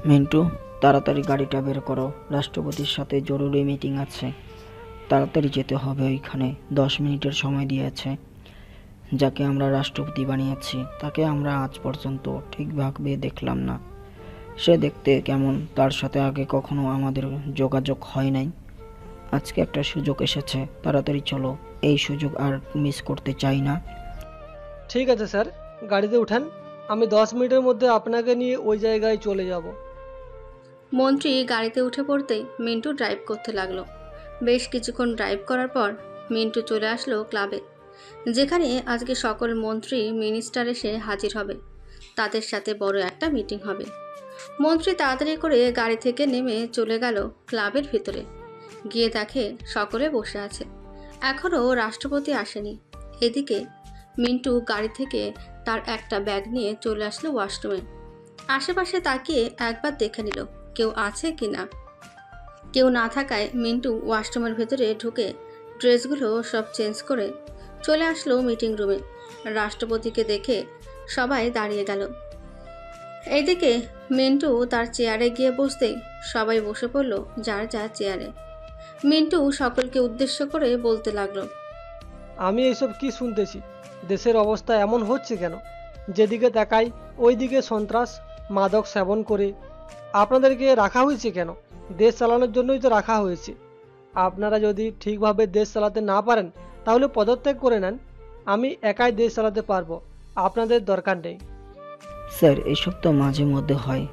মিন্টু, তাড়াতাড়ি গাড়িটা বের করো, রাষ্ট্রপতির সাথে জরুরি মিটিং আছে। তাড়াতাড়ি যেতে হবে ওইখানে। 10 মিনিটের সময় দিয়েছে। যাকে আমরা রাষ্ট্রপতি বানিয়েছি তাকে আমরা আজ পর্যন্ত ঠিকভাবে দেখলাম না। সে দেখতে কেমন, তার সাথে আগে কখনো আমাদের যোগাযোগ হয় নাই। আজকে একটা সুযোগ এসেছে, তাড়াতাড়ি চলো, এই সুযোগ আর মিস করতে চাই না। ঠিক আছে স্যার, গাড়িতে উঠান। আমি 10 মিনিটের মধ্যে আপনাকে নিয়ে ওই জায়গায় চলে যাব। মন্ত্রী গাড়িতে উঠে পড়তেই মিন্টু ড্রাইভ করতে লাগলো। বেশ কিছুক্ষণ ড্রাইভ করার পর মিন্টু চলে আসলো ক্লাবে, যেখানে আজকে সকল মন্ত্রী মিনিস্টার এসে হাজির হবে। তাদের সাথে বড় একটা মিটিং হবে। মন্ত্রী তাড়াতাড়ি করে গাড়ি থেকে নেমে চলে গেল ক্লাবের ভিতরে। গিয়ে দেখে সকলে বসে আছে, এখনও রাষ্ট্রপতি আসেনি। এদিকে মিন্টু গাড়ি থেকে তার একটা ব্যাগ নিয়ে চলে আসলো ওয়াশরুমে। আশেপাশে তাকিয়ে একবার দেখে নিল কেউ আছে কি না। কেউ না থাকায় মিন্টু ওয়াশরুমের ভেতরে ঢুকে ড্রেসগুলো সব চেঞ্জ করে চলে আসলো মিটিং রুমে। রাষ্ট্রপতিকে দেখে সবাই দাঁড়িয়ে গেল। এইদিকে মিন্টু তার চেয়ারে গিয়ে বসতেই সবাই বসে পড়ল যার যার চেয়ারে। মিন্টু সকলকে উদ্দেশ্য করে বলতে লাগলো, আমি এইসব কি শুনতেছি? দেশের অবস্থা এমন হচ্ছে কেন? যেদিকে তাকাই ওইদিকে সন্ত্রাস, মাদক সেবন করে। আপনাদেরকে রাখা হয়েছে কেন? দেশ চালানোর জন্যই তো রাখা হয়েছে। আপনারা যদি ঠিকভাবে দেশ চালাতে না পারেন তাহলে পদত্যাগ করে নেন। আমি একাই দেশ চালাতে পারবো, আপনাদের দরকার নেই। স্যার, এসব তো মাঝে মধ্যে হয়।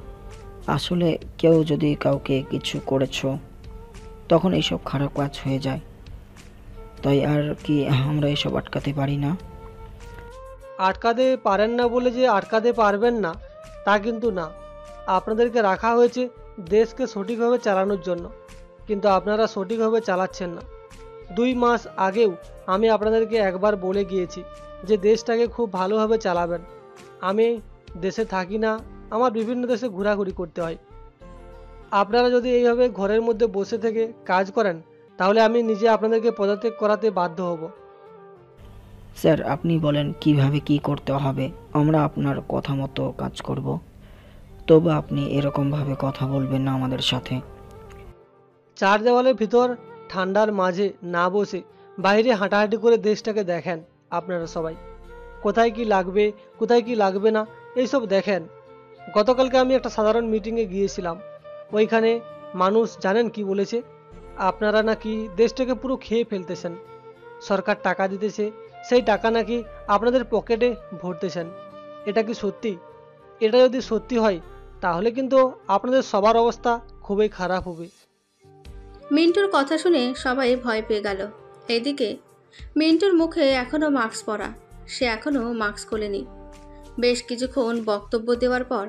আসলে কেউ যদি কাউকে কিছু করেছো তখন এইসব খারাপ কাজ হয়ে যায়। তাই আর কি আমরা এসব আটকাতে পারি না? আটকাতে পারেন না বলে যে আটকাতে পারবেন না তা কিন্তু না। আপনাদেরকে রাখা হয়েছে দেশকে সঠিকভাবে চালানোর জন্য, কিন্তু আপনারা সঠিকভাবে চালাচ্ছেন না। 2 মাস আগেও আমি আপনাদেরকে একবার বলে গিয়েছি যে দেশটাকে খুব ভালোভাবে চালাবেন। আমি দেশে থাকি না, আমার বিভিন্ন দেশে ঘোরাঘুরি করতে হয়। আপনারা যদি এইভাবে ঘরের মধ্যে বসে থেকে কাজ করেন তাহলে আমি নিজে আপনাদেরকে পদত্যাগ করাতে বাধ্য হব। স্যার, আপনি বলেন কিভাবে কি করতে হবে, আমরা আপনার কথা মতো কাজ করব। তবে আপনি এরকমভাবে কথা বলবেন না আমাদের সাথে। চার দেওয়ালের ভিতর ঠান্ডার মাঝে না বসে বাইরে হাঁটাহাঁটি করে দেশটাকে দেখেন। আপনারা সবাই কোথায় কি লাগবে, কোথায় কি লাগবে না এইসব দেখেন। গতকালকে আমি একটা সাধারণ মিটিংয়ে গিয়েছিলাম। ওইখানে মানুষ জানেন কি বলেছে? আপনারা নাকি দেশটাকে পুরো খেয়ে ফেলতেছেন। সরকার টাকা দিতেছে, সেই টাকা নাকি আপনাদের পকেটে ভরতেছেন। এটা কি সত্যি? এটা যদি সত্যি হয় তাহলে কিন্তু আপনাদের সবার অবস্থা খুবই খারাপ হবে। মিন্টুর কথা শুনে সবাই ভয় পেয়ে গেল। এদিকে মিন্টুর মুখে এখনো মাস্ক পরা, সে এখনো মাস্ক খোলেনি। বেশ কিছুক্ষণ বক্তব্য দেওয়ার পর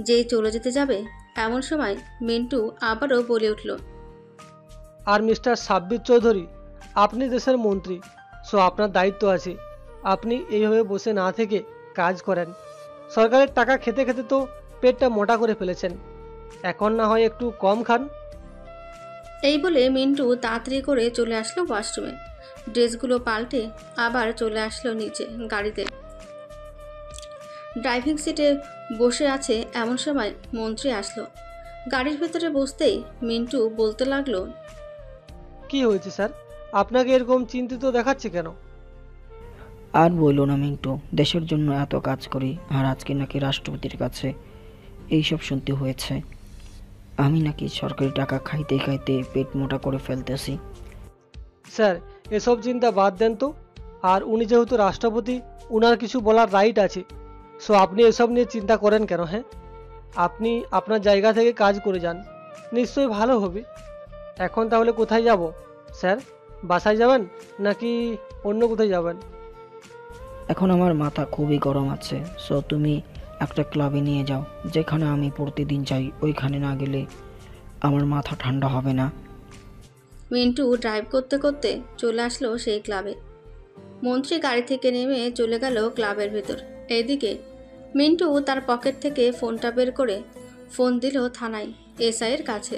যেই চলে যেতে যাবে এমন সময় মিন্টু আবারও বলে উঠল, আর মিস্টার সাব্বির চৌধুরী, আপনি দেশের মন্ত্রী, সো আপনার দায়িত্ব আছে। আপনি এইভাবে বসে না থেকে কাজ করেন। সরকারের টাকা খেতে খেতে তো পেটটা মোটা করে ফেলেছেন, এখন না হয় একটু কম খান। এই বলে মিন্টু তাড়াতাড়ি করে চলে আসলো ওয়াশরুমে। ড্রেসগুলো পাল্টে আবার চলে আসলো নিচে গাড়িতে। ড্রাইভিং সিটে বসে আছে এমন সময় মন্ত্রী আসলো। গাড়ির ভেতরে বসতেই মিন্টু বলতে লাগলো, কি হয়েছে স্যার? আপনাকে এরকম চিন্তিত দেখাচ্ছে কেন? আর বইলো না মিন্টু, দেশের জন্য এত কাজ করি আর আজকে নাকি রাষ্ট্রপতির কাছে এইসব শুনতে হয়েছে। আমি নাকি সরকারি টাকা খাইতে খাইতে পেট মোটা করে ফেলতেছি। স্যার, এসব চিন্তা বাদ দেন তো। আর উনি যেহেতু রাষ্ট্রপতি, উনার কিছু বলার রাইট আছে। সো আপনি এসব নিয়ে চিন্তা করেন কেন? হ্যাঁ, আপনি আপনার জায়গা থেকে কাজ করে যান, নিশ্চয়ই ভালো হবে। এখন তাহলে কোথায় যাব স্যার? বাসায় যাবেন নাকি অন্য কোথায় যাবেন? এখন আমার মাথা খুবই গরম আছে, সো তুমি একটা ক্লাবে নিয়ে যাও যেখানে আমি প্রতিদিন যাই। ওইখানে না গেলে আমার মাথা ঠান্ডা হবে না। মিন্টু ড্রাইভ করতে করতে চলে আসলো সেই ক্লাবে। মন্ত্রী গাড়ি থেকে নেমে চলে গেল ক্লাবের ভেতর। এইদিকে মিন্টু তার পকেট থেকে ফোনটা বের করে ফোন দিল থানায় এসআইয়ের কাছে।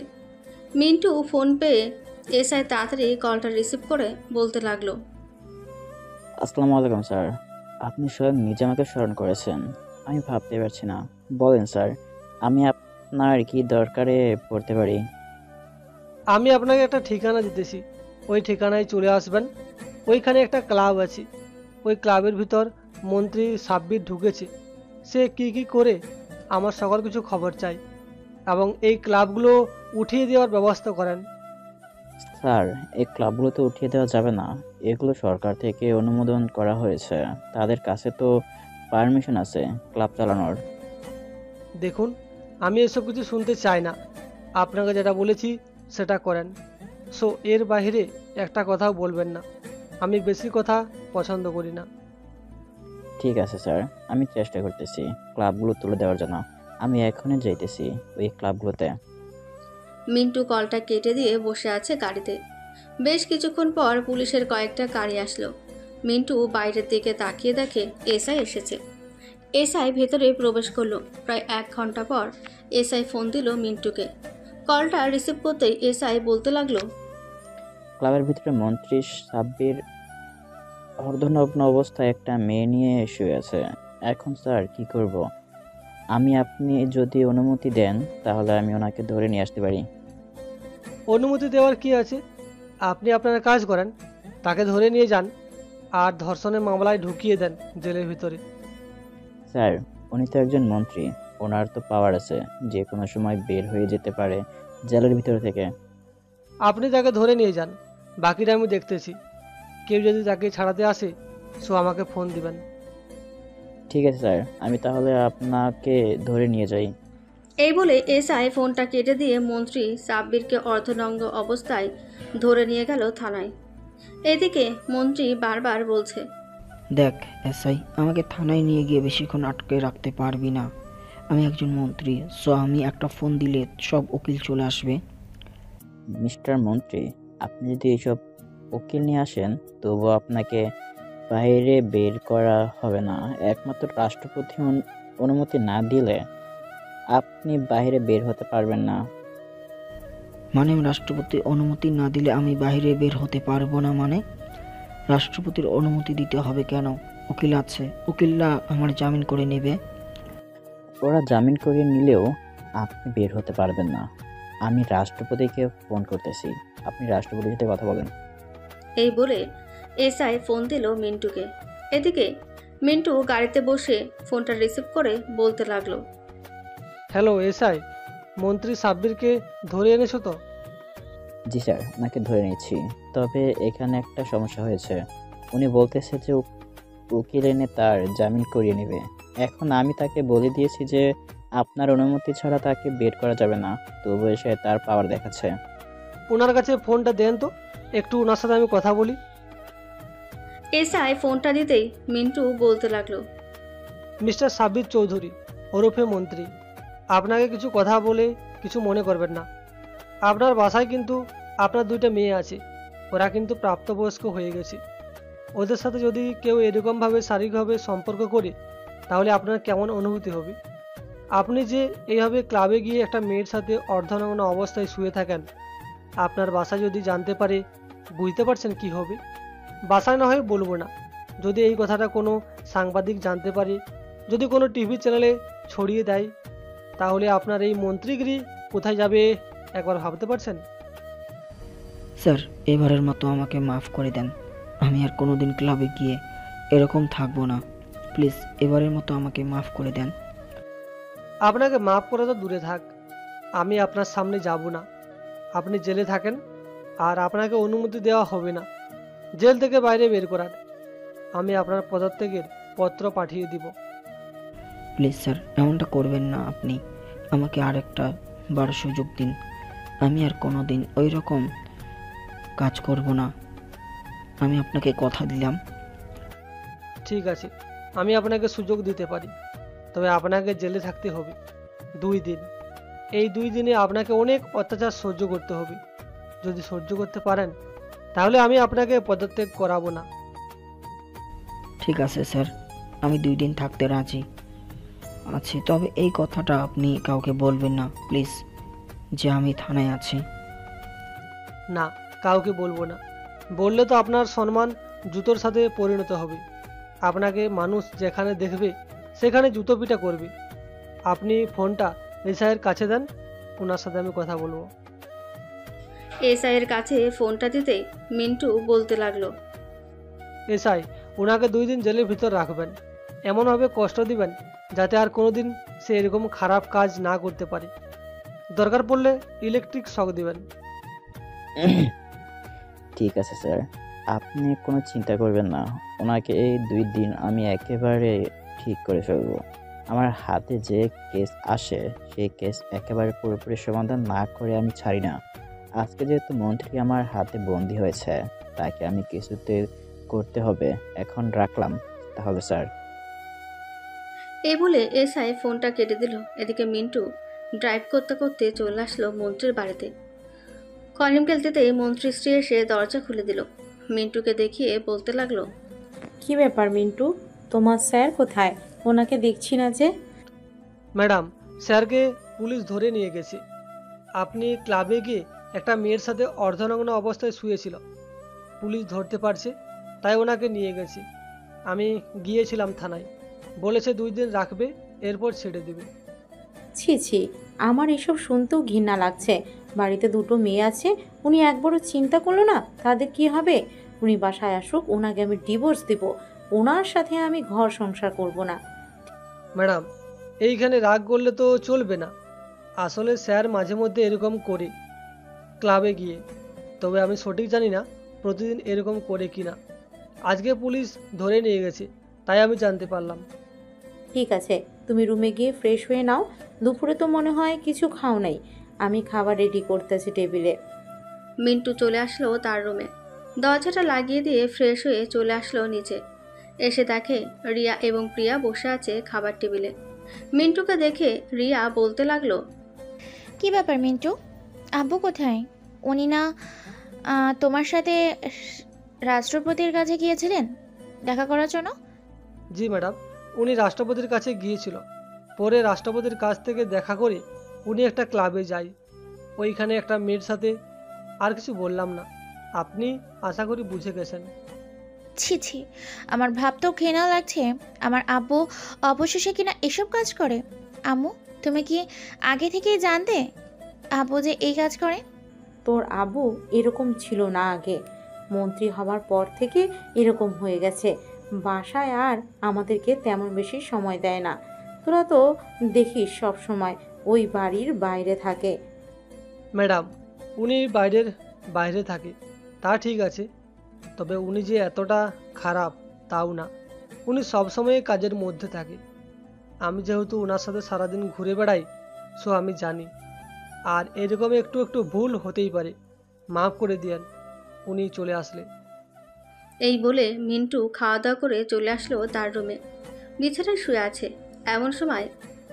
মিন্টু ফোন পেয়ে এসআই তাড়াতাড়ি কলটা রিসিভ করে বলতে লাগলো, আসসালামু আলাইকুম স্যার। আপনি স্বয়ং নিজে আমাকে স্মরণ করেছেন। আমি ভাবতে পারছি না। বলেন স্যার, আমি আপনার কি দরকারে পড়তে পারি? আমি আপনাকে একটা ঠিকানা দিতেছি, ওই ঠিকানায় চলে আসবেন। ওইখানে একটা ক্লাব আছে, ওই ক্লাবের ভিতর মন্ত্রী সাব্বির ঢুকেছে। সে কি কি করে আমার সকল কিছু খবর চাই, এবং এই ক্লাবগুলো উঠিয়ে দেওয়ার ব্যবস্থা করেন। স্যার, এই ক্লাবগুলোতে উঠিয়ে দেওয়া যাবে না। এগুলো সরকার থেকে অনুমোদন করা হয়েছে। তাদের কাছে তো পারমিশন আছে ক্লাব চালানোর। দেখুন, আমি এসব কিছু শুনতে চাই না। আপনাকে যেটা বলেছি সেটা করেন। সো এর বাইরে একটা কথাও বলবেন না। আমি বেশি কথা পছন্দ করি না। ঠিক আছে স্যার, আমি চেষ্টা করতেছি ক্লাবগুলো তুলে দেওয়ার জন্য। আমি এখনই যাইতেছি ওই ক্লাবগুলোতে। মিন্টু কলটা কেটে দিয়ে বসে আছে গাড়িতে। বেশ কিছুক্ষণ পর পুলিশের কয়েকটা গাড়ি আসলো। মিন্টু বাইরের দিকে তাকিয়ে দেখে এসআই এসেছে। এসআই ভেতরে প্রবেশ করলো। প্রায় 1 ঘন্টা পর এসআই ফোন দিল মিন্টুকে। কলটা রিসিভ করতেই এসআই বলতে লাগলো, ক্লাবের ভিতরে মন্ত্রী সাব্বির অর্ধনগ্ন অবস্থায় একটা মেয়ে নিয়ে শুয়ে আছে। এখন স্যার কি করব? আপনি যদি অনুমতি দেন তাহলে আমি ওনাকে ধরে নিয়ে আসতে পারি। অনুমতি দেওয়ার কি আছে? আপনি আপনার কাজ করেন, তাকে ধরে নিয়ে যান আর ধর্ষণের মামলায় ঢুকিয়ে দেন জেলের ভিতরে। স্যার, উনি তো একজন মন্ত্রী। ওনার তো পাওয়ার আছে, যে কোনো সময় বের হয়ে যেতে পারে জেলের ভিতর থেকে। আপনি তাকে ধরে নিয়ে যান, বাকিটা আমি দেখতেছি। কেউ যদি তাকে ছাড়াতে আসে আমাকে ফোন দিবেন। ঠিক আছে স্যার, আমি তাহলে আপনাকে ধরে নিয়ে যাই। এই বলে এসআই ফোনটা কেটে দিয়ে মন্ত্রী সাব্বিরকে অর্ধনগ্ন অবস্থায় ধরে নিয়ে গেল থানায়। এদিকে মন্ত্রী বারবার বলছে, দেখ এসআই, আমাকে থানায় নিয়ে গিয়ে বেশিক্ষণ আটকে রাখতে পারবি না। আমি একজন মন্ত্রী, সো আমি একটা ফোন দিলে সব উকিল চলে আসবে। মিস্টার মন্ত্রী, আপনি যদি এইসব উকিল নিয়ে আসেন তবুও আপনাকে বাইরে বের করা হবে না। একমাত্র রাষ্ট্রপতি অনুমতি না দিলে আপনি বাইরে বের হতে পারবেন না। মানে রাষ্ট্রপতি অনুমতি না দিলে আমি বাইরে বের হতে পারবো না? মানে রাষ্ট্রপতির অনুমতি দিতে হবে কেন? উকিল আছে, উকিলরা আমার জামিন করে নেবে। ওরা জামিন করিয়ে নিলেও আপনি বের হতে পারবেন না। আমি রাষ্ট্রপতিকে ফোন করতেছি, আপনি রাষ্ট্রপতির সাথে কথা বলেন। এই বলে এসআই ফোন দিল মিন্টুকে। এদিকে মিন্টু গাড়িতে বসে ফোনটা রিসিভ করে বলতে লাগলো, হ্যালো এসআই, মন্ত্রী সাব্বিরকে ধরে এনেছো তো? জি স্যার, ওনাকে ধরে নিচ্ছি। তবে এখানে একটা সমস্যা হয়েছে। উনি বলতেছে যে উকিল এনে তার জামিন করিয়ে নেবে। এখন আমি তাকে বলে দিয়েছি যে আপনার অনুমতি ছাড়া তাকে বের করা যাবে না, তবু সে তার পাওয়ার দেখাচ্ছে। ওনার কাছে ফোনটা দেন তো, একটু ওনার সাথে আমি কথা বলি। এসআই ফোনটা দিতেই মিন্টু বলতে লাগলো, মিস্টার সাব্বির চৌধুরী ওরফে মন্ত্রী, আপনাকে কিছু কথা বলে কিছু মনে করবেন না। আপনার বাসায় কিন্তু আপনার 2টা মেয়ে আছে, ওরা কিন্তু প্রাপ্তবয়স্ক হয়ে গেছে। ওদের সাথে যদি কেউ এরকমভাবে শারীরিকভাবে সম্পর্ক করে তাহলে আপনার কেমন অনুভূতি হবে? আপনি যে এইভাবে ক্লাবে গিয়ে একটা মেয়ের সাথে অর্ধনগ্ন অবস্থায় শুয়ে থাকেন, আপনার বাসা যদি জানতে পারে বুঝতে পারছেন কি হবে? বাসায় না হয় বলবো না, যদি এই কথাটা কোনো সাংবাদিক জানতে পারে, যদি কোনো টিভি চ্যানেলে ছড়িয়ে দেয়, তাহলে আপনার এই মন্ত্রীগিরি কোথায় যাবে একবার ভাবতে পারছেন? স্যার, এবারের মতো আমাকে মাফ করে দেন। আমি আর কোনোদিন ক্লাবে গিয়ে এরকম থাকবো না। প্লিজ এবারের মতো আমাকে মাফ করে দেন। আপনাকে মাফ করে তো দূরে থাক, আমি আপনার সামনে যাব না। আপনি জেলে থাকেন আর আপনাকে অনুমতি দেওয়া হবে না জেল থেকে বাইরে বের করার। আমি আপনার পদত্যাগের পত্র পাঠিয়ে দিব। প্লিজ স্যার, এমনটা করবেন না আপনি। আমাকে আর একটা বার সুযোগ দিন। আমি আর কোনোদিন ওই রকম কাজ করব না। আমি আপনাকে কথা দিলাম। ঠিক আছে, আমি আপনাকে সুযোগ দিতে পারি, তবে আপনাকে জেলে থাকতে হবে 2 দিন। এই 2 দিনে আপনাকে অনেক অত্যাচার সহ্য করতে হবে। যদি সহ্য করতে পারেন তাহলে আমি আপনাকে পদত্যাগ করাবো না। ঠিক আছে স্যার, আমি 2 দিন থাকতে রাজি আছি। তবে এই কথাটা আপনি কাউকে বলবেন না প্লিজ, যে আমি থানায় আছি। না, কাউকে বলবো না। বললে তো আপনার সম্মান জুতোর সাথে পরিণত হবে। আপনাকে মানুষ যেখানে দেখবে সেখানে জুতো পিটা করবে। আপনি ফোনটা এসআইয়ের কাছে দেন, ওনার সাথে আমি কথা বলবো। এসআইয়ের কাছে ফোনটা দিতে মিন্টু বলতে লাগলো, এসআই, ওনাকে 2 দিন জেলের ভিতর রাখবেন, এমনভাবে কষ্ট দিবেন যাতে আর কোনোদিন সে এরকম খারাপ কাজ না করতে পারে। দরকার পড়লে ইলেকট্রিক শক দিবেন। ঠিক আছে স্যার, আপনি কোনো চিন্তা করবেন না। ওনাকে এই 2 দিন আমি একেবারে ঠিক করে ফেলবো। আমার হাতে যে কেস আসে সেই কেস একেবারে পুরোপুরি সমাধান না করে আমি ছাড়ি না। আজকে যেহেতু মন্ত্রী আমার হাতে বন্দি হয়েছে, তাকে আমি কিছুতে করতে হবে। এখন রাখলাম তাহলে স্যার। এই বলে এসআই ফোনটা কেটে দিল। এদিকে মিন্টু ড্রাইভ করতে করতে চলে আসলো মন্ত্রীর বাড়িতে। কলিং বেল দিতেই মন্ত্রীর স্ত্রী এসে দরজা খুলে দিল। মিন্টুকে দেখিয়ে বলতে লাগলো, কি ব্যাপার মিন্টু, তোমার স্যার কোথায়? ওনাকে দেখছি না যে। ম্যাডাম, স্যারকে পুলিশ ধরে নিয়ে গেছে। আপনি ক্লাবে গিয়ে একটা মেয়ের সাথে অর্ধনগ্ন অবস্থায় শুয়েছিল, পুলিশ ধরতে পারছে, তাই ওনাকে নিয়ে গেছে। আমি গিয়েছিলাম থানায়, বলেছে 2 দিন রাখবে, এরপর ছেড়ে দেবে। ছি ছি, আমার এসব শুনতেও ঘৃণা লাগছে। বাড়িতে 2টো মেয়ে আছে, উনি একবারও চিন্তা করলো না তাদের কি হবে? উনি বাসায় আসুক, ওনাকে আমি ডিভোর্স দিব। ওনার সাথে আমি ঘর সংসার করব না। ম্যাডাম, এইখানে রাগ করলে তো চলবে না। আসলে স্যার মাঝে মধ্যে এরকম করে ক্লাবে গিয়ে, তবে আমি সঠিক জানি না প্রতিদিন এরকম করে কিনা। আজকে পুলিশ ধরে নিয়ে গেছে, তাই আমি জানতে পারলাম। ঠিক আছে, তুমি রুমে গিয়ে ফ্রেশ হয়ে নাও। দুপুরে তো মনে হয় কিছু খাও নাই। আমি খাবার রেডি করতেছি টেবিলে। মিন্টু চলে আসলো তার রুমে। দরজাটা লাগিয়ে দিয়ে ফ্রেশ হয়ে চলে আসলো নিচে। এসে দেখে রিয়া এবং প্রিয়া বসে আছে খাবার টেবিলে। মিন্টুকে দেখে রিয়া বলতে লাগলো, কি ব্যাপার মিন্টু, আব্বু কোথায়? উনি না তোমার সাথে রাষ্ট্রপতির কাছে গিয়েছিলেন দেখা করার জন্য? জি ম্যাডাম, উনি রাষ্ট্রপতির কাছে গিয়েছিল। পরে রাষ্ট্রপতির কাছ থেকে দেখা করে উনি একটা ক্লাবে যায়, ওইখানে একটা মেয়ের সাথে। আর কিছু বললাম না, আপনি আশা করি বুঝে গেছেন। ছি ছি, আমার ভাবতেও ঘৃণা লাগছে। আমার আব্বু অবশেষে কিনা এসব কাজ করে। আম্মু, তুমি কি আগে থেকেই জানতে আব্বু যে এই কাজ করে? তোর আব্বু এরকম ছিল না আগে, মন্ত্রী হওয়ার পর থেকে এরকম হয়ে গেছে। বাসায় আর আমাদেরকে তেমন বেশি সময় দেয় না। তোরা তো দেখিস সব সময় ওই বাড়ির বাইরে থাকে। ম্যাডাম, উনি বাইরে থাকে, তা ঠিক আছে, তবে উনি যে এতটা খারাপ তাও না। উনি সবসময় কাজের মধ্যে থাকে। আমি যেহেতু ওনার সাথে সারাদিন ঘুরে বেড়াই, সো আমি জানি। আর এরকম একটু একটু ভুল হতেই পারে, মাফ করে দিয়েন উনি চলে আসলে। এই বলে মিন্টু খাওয়া দাওয়া করে চলে আসলো তার রুমে। বিছানায় শুয়ে আছে, এমন সময়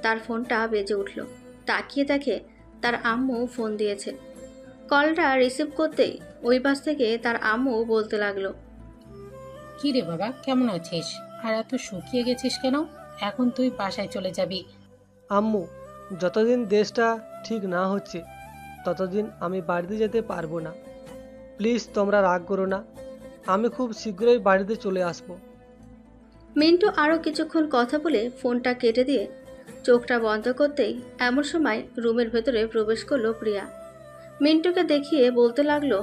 তার ফোনটা বেজে উঠল। তাকিয়ে দেখে তার আম্মু ফোন দিয়েছে। কলটা রিসিভ করতেই ওই পাশ থেকে তার আম্মু বলতে লাগলো, কি রে বাবা, কেমন আছিস? আর এত শুকিয়ে গেছিস কেন? এখন তুই বাসায় চলে যাবি? আম্মু, যতদিন দেশটা ঠিক না হচ্ছে ততদিন আমি বাড়িতে যেতে পারবো না। প্লিজ তোমরা রাগ করো না, আমি খুব শীঘ্রই বাড়িতে চলে আসবো। মিন্টু আরও কিছুক্ষণ কথা বলে ফোনটা কেটে দিয়ে চোখটা বন্ধ করতেই এমন সময় রুমের ভেতরে প্রবেশ করলো প্রিয়া। মিন্টুকে দেখিয়ে বলতে লাগলো,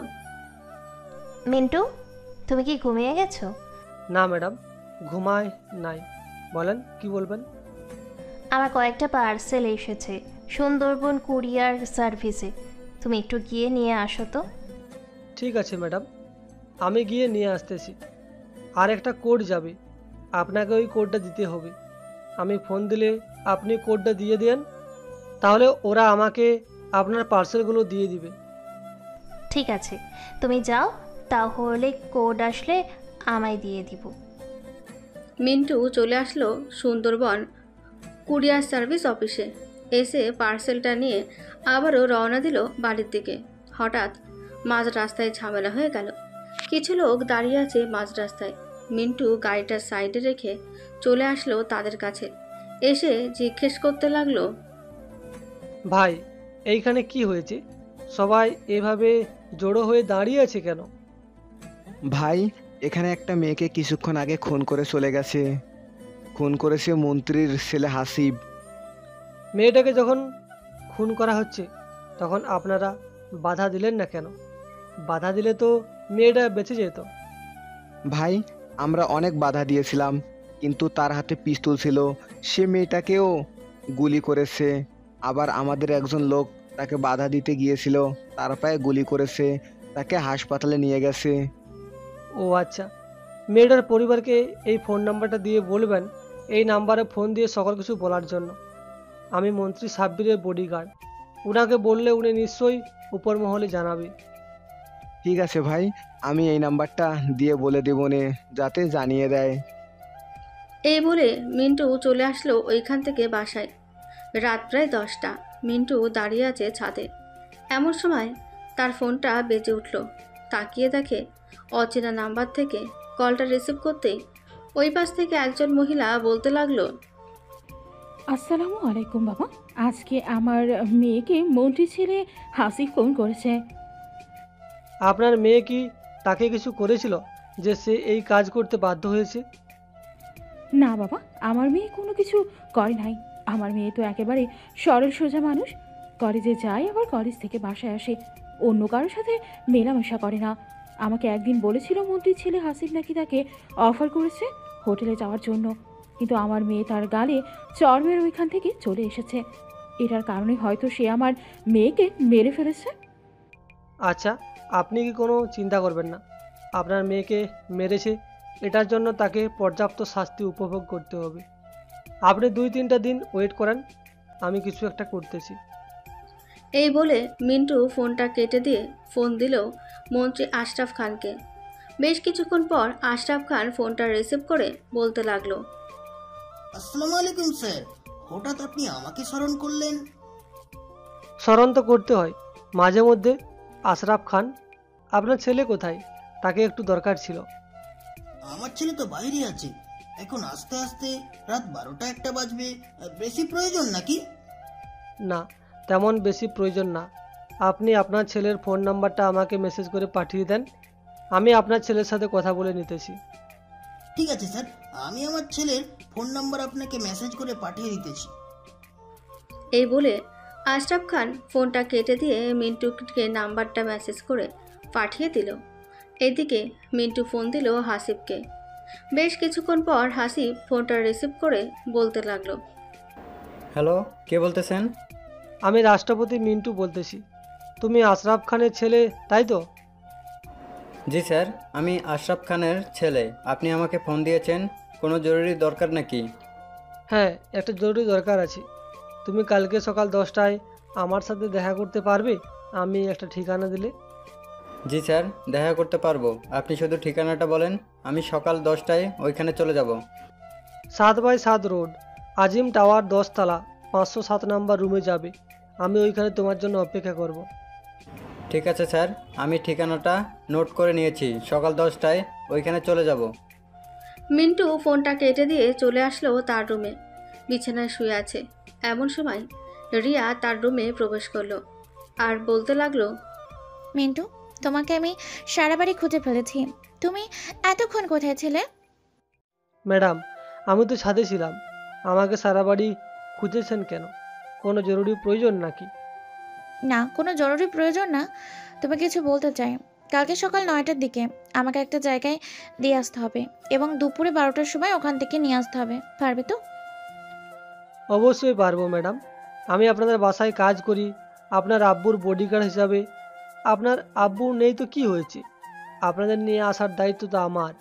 মিন্টু, তুমি কি ঘুমিয়ে গেছো? না ম্যাডাম, ঘুমায় নাই। বলেন, কি বলবেন? আমার কয়েকটা পার্সেল এসেছে সুন্দরবন কুরিয়ার সার্ভিসে, তুমি একটু গিয়ে নিয়ে আসো তো। ঠিক আছে ম্যাডাম, আমি গিয়ে নিয়ে আসতেছি। আর একটা কোড যাবে, আপনাকে ওই কোডটা দিতে হবে। আমি ফোন দিলে আপনি কোডটা দিয়ে দেন, তাহলে ওরা আমাকে আপনার পার্সেলগুলো দিয়ে দিবে। ঠিক আছে, তুমি যাও, তাহলে কোড আসলে আমায় দিয়ে দিব। মিন্টু চলে আসলো সুন্দরবন কুরিয়ার সার্ভিস অফিসে। এসে পার্সেলটা নিয়ে আবারও রওনা দিল বাড়ির দিকে। হঠাৎ মাঝ রাস্তায় ঝামেলা হয়ে গেল। কিছু লোক দাঁড়িয়ে আছে মাঝ রাস্তায়। মিন্টু গাড়িটা সাইডে রেখে চলে আসলো তাদের কাছে। এসে জিজ্ঞেস করতে লাগলো, ভাই, এইখানে কি হয়েছে? সবাই এভাবে জড়ো হয়ে দাঁড়িয়ে আছে কেন? ভাই, এখানে একটা মেয়েকে কিছুক্ষণ আগে খুন করে চলে গেছে। খুন করেছে মন্ত্রীর ছেলে হাসিব। মেয়েটাকে যখন খুন করা হচ্ছে তখন আপনারা বাধা দিলেন না কেন? বাধা দিলে তো মেয়েটা বেঁচে যেত। ভাই, আমরা অনেক বাধা দিয়েছিলাম, কিন্তু তার হাতে পিস্তল ছিল। সে মেয়েটাকেও গুলি করেছে। আবার আমাদের একজন লোক তাকে বাধা দিতে গিয়েছিল, তার পায়ে গুলি করেছে, তাকে হাসপাতালে নিয়ে গেছে। ও আচ্ছা, মেয়েটার পরিবারকে এই ফোন নাম্বারটা দিয়ে বলবেন এই নাম্বারে ফোন দিয়ে সকল কিছু বলার জন্য। আমি মন্ত্রী সাব্বিরের বডিগার্ড, ওনাকে বললে উনি নিশ্চয়ই উপর মহলে জানাবে। ঠিক আছে ভাই, আমি এই নাম্বারটা দিয়ে বলে দেবো নে, যাতে জানিয়ে দেয়। এই বলে মিন্টু চলে আসলো ওইখান থেকে বাসায়। রাত প্রায় 10টা। মিন্টু দাঁড়িয়ে আছে ছাদে। এমন সময় তার ফোনটা বেজে উঠল। তাকিয়ে দেখে অচেনা নাম্বার থেকে কলটা রিসিভ করতেই ওই পাশ থেকে একজন মহিলা বলতে লাগলো, আসসালামু আলাইকুম বাবা। আজকে আমার মেয়েকে মন্ত্রী ছেলে হাসিব ফোন করেছে। আপনার মেয়ে কি তাকে কিছু করেছিল যে সে এই কাজ করতে বাধ্য হয়েছে? না বাবা, আমার মেয়ে কোনো কিছু করে নাই। আমার মেয়ে তো একেবারে সরল সোজা মানুষ। কলেজে যায়, আবার কলেজ থেকে বাসায় আসে, অন্য কারোর সাথে মেলামেশা করে না। আমাকে একদিন বলেছিল মন্ত্রীর ছেলে হাসিব নাকি তাকে অফার করেছে হোটেলে যাওয়ার জন্য, কিন্তু আমার মেয়ে তার গালে চড় মেরে ওইখান থেকে চলে এসেছে। এটার কারণে হয়তো সে আমার মেয়েকে মেরে ফেলেছে। আচ্ছা, আপনি কি কোনো চিন্তা করবেন না। আপনার মেয়েকে মেরেছে, এটার জন্য তাকে পর্যাপ্ত শাস্তি উপভোগ করতে হবে। আপনি 2-3টা দিন ওয়েট করেন, আমি কিছু একটা করতেছি। এই বলে মিন্টু ফোনটা কেটে দিয়ে ফোন দিল মন্ত্রী আশরাফ খানকে। বেশ কিছুক্ষণ পর আশরাফ খান ফোনটা রিসিভ করে বলতে লাগলো, আসসালামু আলাইকুম স্যার, হঠাৎ আপনি আমাকে স্মরণ করলেন? স্মরণ তো করতে হয় মাঝে মধ্যে। আশরাফ খান, আপনার ছেলে কোথায়? তাকে একটু দরকার ছিল। আমার ছেলে তো বাইরে আছে, এখন আস্তে আস্তে রাত 12টা-1টা বাজবে। বেশি প্রয়োজন নাকি? না, তেমন বেশি প্রয়োজন না। আপনি আপনার ছেলের ফোন নাম্বারটা আমাকে মেসেজ করে পাঠিয়ে দেন, আমি আপনার ছেলের সাথে কথা বলে নিতেছি। ঠিক আছে স্যার, আমি আমার ছেলের ফোন নাম্বার আপনাকে মেসেজ করে পাঠিয়ে দিতেছি। এই বলে আশরাফ খান ফোনটা কেটে দিয়ে মিন্টুকে নাম্বারটা মেসেজ করে পাঠিয়ে দিল। এদিকে মিন্টু ফোন দিল হাসিবকে। বেশ কিছুক্ষণ পর হাসিব ফোনটা রিসিভ করে বলতে লাগলো, হ্যালো, কে বলতেছেন? আমি রাষ্ট্রপতি মিন্টু বলতেছি। তুমি আশরাফ খানের ছেলে, তাই তো? জি স্যার, আমি আশরাফ খানের ছেলে। আপনি আমাকে ফোন দিয়েছেন, কোনো জরুরি দরকার নাকি? হ্যাঁ, একটা জরুরি দরকার আছে। তুমি কালকে সকাল 10টায় আমার সাথে দেখা করতে পারবে আমি একটা ঠিকানা দিলে? জি স্যার, দেখা করতে পারবো। আপনি শুধু ঠিকানাটা বলেন, আমি সকাল 10টায় ওইখানে চলে যাব। 7/7 রোড, আজিম টাওয়ার, 10 তলা, 507 নাম্বার রুমে যাবে। আমি ওইখানে তোমার জন্য অপেক্ষা করব। ঠিক আছে স্যার, আমি ঠিকানাটা নোট করে নিয়েছি। সকাল 10টায় ওইখানে চলে যাব। মিন্টু ফোনটা কেটে দিয়ে চলে আসলো তার রুমে। বিছানায় শুয়ে আছে। এমন সময় রিয়া তার রুমে প্রবেশ করলো আর বলতে লাগলো, মিন্টু, তোমাকে আমি সারা বাড়ি খুঁজে ফেলেছি। তুমি এতক্ষণ কোথায় ছিলে? ম্যাডাম, আমি তো ছাদে ছিলাম। আমাকে সারা বাড়ি খুঁজেছেন কেন? কোনো জরুরি প্রয়োজন নাকি? না, কোনো জরুরি প্রয়োজন না। তোমাকে কিছু বলতে চাই। কালকে সকাল 9টার দিকে আমাকে একটা জায়গায় দিয়ে আসতে হবে এবং দুপুরে 12টার সময় ওখান থেকে নিয়ে আসতে হবে। পারবে তো? অবশ্যই পারবো ম্যাডাম। আমি আপনাদের বাসায় কাজ করি, আপনার আব্বুর বডিগার্ড হিসাবে। আপনার আব্বু নেই তো কি হয়েছে? আপনাদের নিয়ে আসার দায়িত্ব তো আমার।